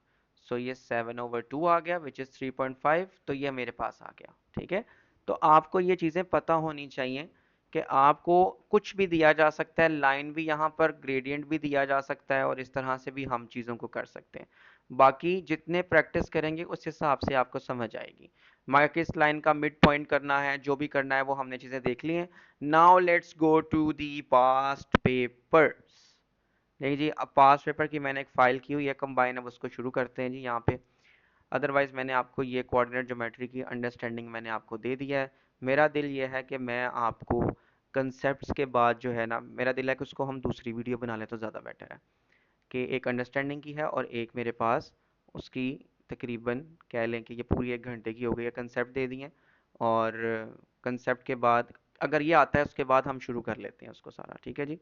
सो ये 7/2 आ गया विच इज़ 3.5, तो ये मेरे पास आ गया। ठीक है, तो आपको ये चीज़ें पता होनी चाहिए कि आपको कुछ भी दिया जा सकता है, लाइन भी यहाँ पर, ग्रेडियंट भी दिया जा सकता है, और इस तरह से भी हम चीज़ों को कर सकते हैं। बाकी जितने प्रैक्टिस करेंगे उस हिसाब से आपको समझ आएगी। मगर किस लाइन का मिड पॉइंट करना है, जो भी करना है वो हमने चीज़ें देख ली हैं। Now let's go to the past papers. नहीं जी, अब पास्ट पेपर की मैंने एक फ़ाइल की हुई है कंबाइन, अब उसको शुरू करते हैं जी यहाँ पे। अदरवाइज़ मैंने आपको ये कोऑर्डिनेट ज्योमेट्री की अंडरस्टैंडिंग मैंने आपको दे दिया है। मेरा दिल ये है कि मैं आपको कंसेप्ट्स के बाद जो है ना, मेरा दिल है कि उसको हम दूसरी वीडियो बना लें तो ज़्यादा बेटर है। कि एक अंडरस्टैंडिंग की है और एक मेरे पास उसकी तकरीबन कह लें कि ये पूरी 1 घंटे की हो गई है, कंसेप्ट दे दिए। और कंसेप्ट के बाद अगर ये आता है उसके बाद हम शुरू कर लेते हैं उसको सारा, ठीक है जी।